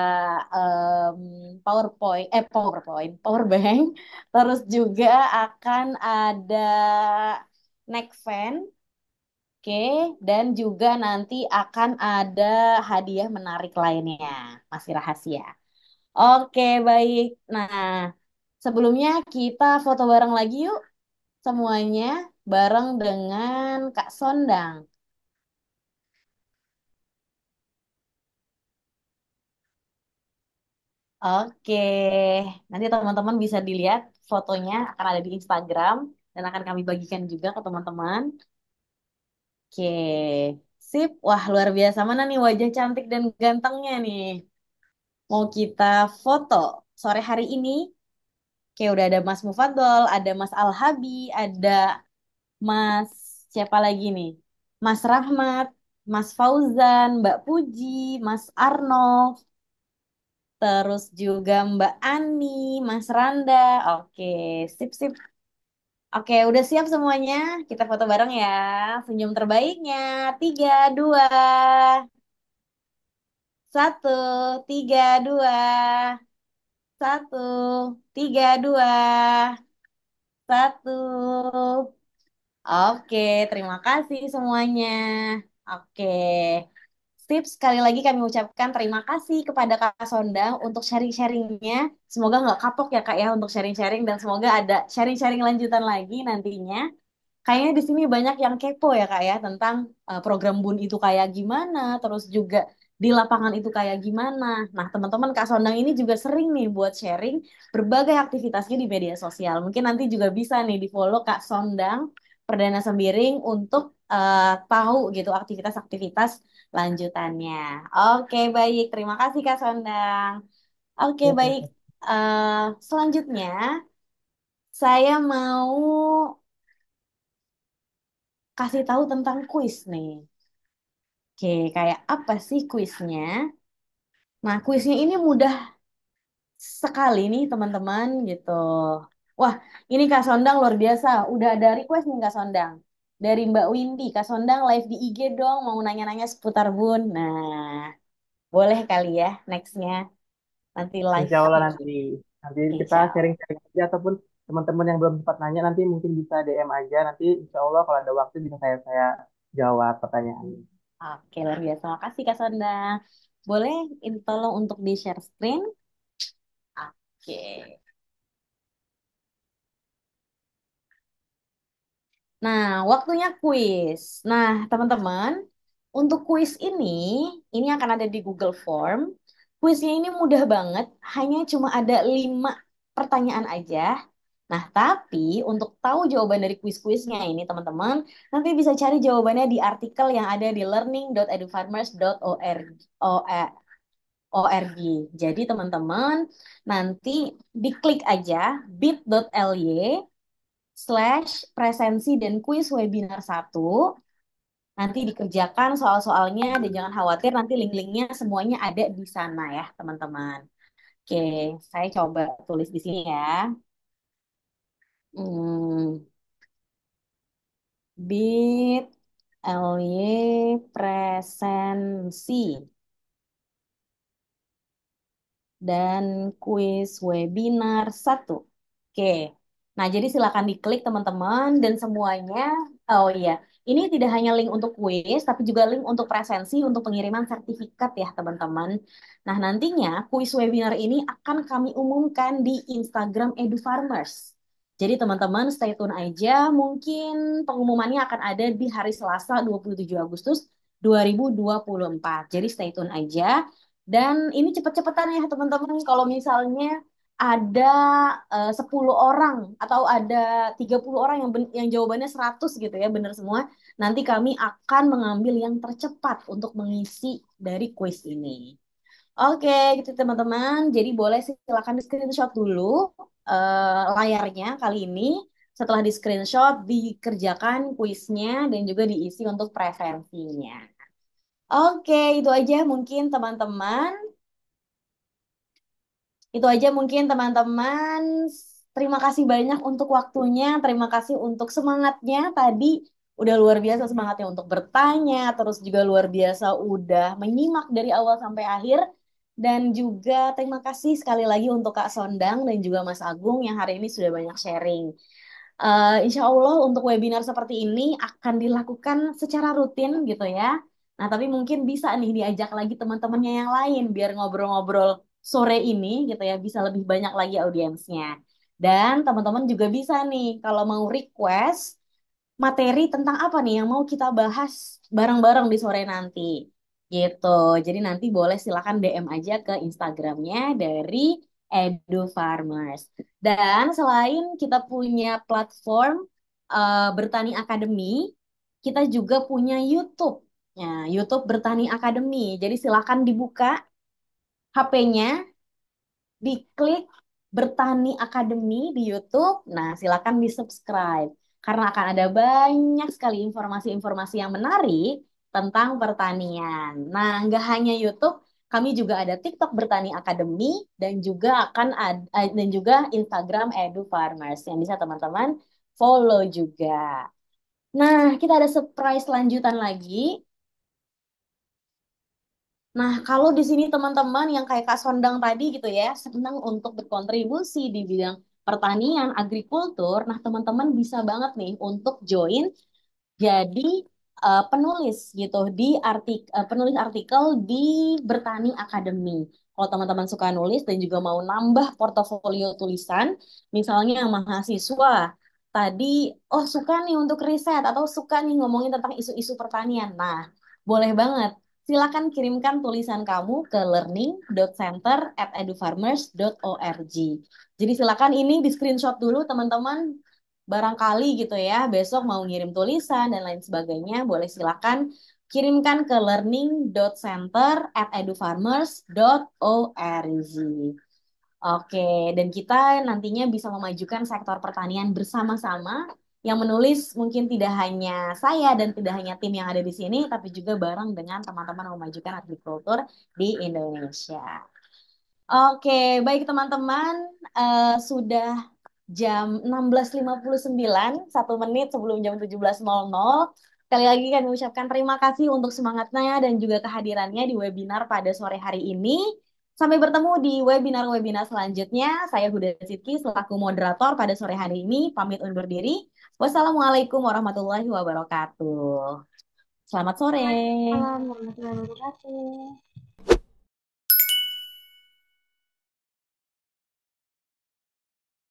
em, power bank, terus juga akan ada neck fan, oke, dan juga nanti akan ada hadiah menarik lainnya, masih rahasia. Oke, baik. Nah, sebelumnya kita foto bareng lagi yuk, semuanya bareng dengan Kak Sondang. Oke, nanti teman-teman bisa dilihat fotonya akan ada di Instagram dan akan kami bagikan juga ke teman-teman. Oke, sip. Wah, luar biasa. Mana nih wajah cantik dan gantengnya nih? Mau kita foto sore hari ini? Oke, udah ada Mas Mufadol, ada Mas Alhabi, ada Mas siapa lagi nih? Mas Rahmat, Mas Fauzan, Mbak Puji, Mas Arnold, terus juga Mbak Ani, Mas Randa. Oke, sip sip. Oke, udah siap semuanya? Kita foto bareng ya. Senyum terbaiknya. Tiga, dua, satu, tiga, dua, satu, tiga, dua, satu. Oke, terima kasih semuanya. Oke. Sip, sekali lagi kami ucapkan terima kasih kepada Kak Sondang untuk sharing-sharingnya. Semoga nggak kapok ya Kak ya untuk sharing-sharing dan semoga ada sharing-sharing lanjutan lagi nantinya. Kayaknya di sini banyak yang kepo ya Kak ya tentang program BUN itu kayak gimana, terus juga di lapangan itu kayak gimana. Nah, teman-teman Kak Sondang ini juga sering nih buat sharing berbagai aktivitasnya di media sosial. Mungkin nanti juga bisa nih di-follow Kak Sondang Perdana Sembiring untuk tahu gitu aktivitas-aktivitas lanjutannya. Oke, baik. Terima kasih Kak Sondang. Oke, Ya, baik. Selanjutnya saya mau kasih tahu tentang kuis nih. Oke, kayak apa sih kuisnya? Nah, kuisnya ini mudah sekali nih teman-teman gitu. Wah, ini Kak Sondang luar biasa. Udah ada request nih Kak Sondang. Dari Mbak Windy, Kak Sondang live di IG dong, mau nanya-nanya seputar Bun. Nah, boleh kali ya nextnya. Nanti live Insya Allah IG. nanti kita Insya Allah. sharing-sharing aja ataupun teman-teman yang belum sempat nanya nanti mungkin bisa DM aja nanti Insya Allah kalau ada waktu bisa saya jawab pertanyaan. Oke, luar biasa. Makasih Kak Sondang. Boleh ini tolong untuk di-share screen? Oke. Nah, waktunya kuis. Nah, teman-teman, untuk kuis ini akan ada di Google Form. Kuisnya ini mudah banget, hanya cuma ada 5 pertanyaan aja. Nah, tapi untuk tahu jawaban dari kuis-kuisnya ini, teman-teman, nanti bisa cari jawabannya di artikel yang ada di learning.edufarmers.org. Jadi, teman-teman, nanti diklik aja bit.ly/presensi dan kuis webinar 1. Nanti dikerjakan soal-soalnya dan jangan khawatir nanti link-linknya semuanya ada di sana ya teman-teman. Oke, saya coba tulis di sini ya. Hmm, bit.ly presensi dan kuis webinar 1. Oke. Nah, jadi silakan diklik teman-teman dan semuanya. Oh iya, ini tidak hanya link untuk kuis, tapi juga link untuk presensi untuk pengiriman sertifikat ya teman-teman. Nah, nantinya kuis webinar ini akan kami umumkan di Instagram EduFarmers. Jadi teman-teman stay tune aja, mungkin pengumumannya akan ada di hari Selasa 27 Agustus 2024. Jadi stay tune aja. Dan ini cepet-cepetan ya teman-teman kalau misalnya ada 10 orang atau ada 30 orang yang jawabannya 100 gitu ya benar semua. Nanti kami akan mengambil yang tercepat untuk mengisi dari kuis ini. Oke, gitu teman-teman. Jadi boleh silakan di screenshot dulu layarnya kali ini. Setelah di screenshot, dikerjakan kuisnya dan juga diisi untuk preferensinya. Oke, itu aja mungkin teman-teman. Itu aja mungkin teman-teman. Terima kasih banyak untuk waktunya, terima kasih untuk semangatnya tadi. Udah luar biasa semangatnya untuk bertanya, terus juga luar biasa udah menyimak dari awal sampai akhir. Dan juga terima kasih sekali lagi untuk Kak Sondang dan juga Mas Agung yang hari ini sudah banyak sharing. Insya Allah untuk webinar seperti ini akan dilakukan secara rutin gitu ya. Nah, tapi mungkin bisa nih diajak lagi teman-temannya yang lain biar ngobrol-ngobrol sore ini gitu ya, bisa lebih banyak lagi audiensnya. Dan teman-teman juga bisa nih kalau mau request materi tentang apa nih yang mau kita bahas bareng-bareng di sore nanti. Gitu. Jadi nanti boleh silakan DM aja ke Instagramnya dari Edu Farmers. Dan selain kita punya platform Bertani Academy, kita juga punya YouTube. Nah, YouTube Bertani Academy. Jadi silakan dibuka HP-nya, diklik Bertani Academy di YouTube. Nah, silakan di-subscribe karena akan ada banyak sekali informasi-informasi yang menarik tentang pertanian. Nah, nggak hanya YouTube, kami juga ada TikTok Bertani Academy dan juga dan juga Instagram Edu Farmers yang bisa teman-teman follow juga. Nah, kita ada surprise lanjutan lagi. Nah, kalau di sini teman-teman yang kayak Kak Sondang tadi gitu ya, senang untuk berkontribusi di bidang pertanian, agrikultur, nah teman-teman bisa banget nih untuk join jadi penulis gitu di penulis artikel di Bertani Academy. Kalau teman-teman suka nulis dan juga mau nambah portofolio tulisan, misalnya mahasiswa tadi, oh suka nih untuk riset atau suka nih ngomongin tentang isu-isu pertanian. Nah, boleh banget. Silakan kirimkan tulisan kamu ke learning.center@edufarmers.org. Jadi silakan ini di screenshot dulu teman-teman. Barangkali gitu ya, besok mau ngirim tulisan dan lain sebagainya, boleh silakan kirimkan ke learning.center@edufarmers.org. Oke, dan kita nantinya bisa memajukan sektor pertanian bersama-sama. Yang menulis mungkin tidak hanya saya dan tidak hanya tim yang ada di sini, tapi juga bareng dengan teman-teman yang memajukan agrikultur di Indonesia. Oke, baik teman-teman, sudah jam 16.59, 1 menit sebelum jam 17.00. Sekali lagi kami mengucapkan terima kasih untuk semangatnya dan juga kehadirannya di webinar pada sore hari ini. Sampai bertemu di webinar-webinar selanjutnya. Saya Huda Sidki selaku moderator pada sore hari ini. Pamit undur diri. Wassalamualaikum warahmatullahi wabarakatuh. Selamat sore. Waalaikumsalam warahmatullahi wabarakatuh.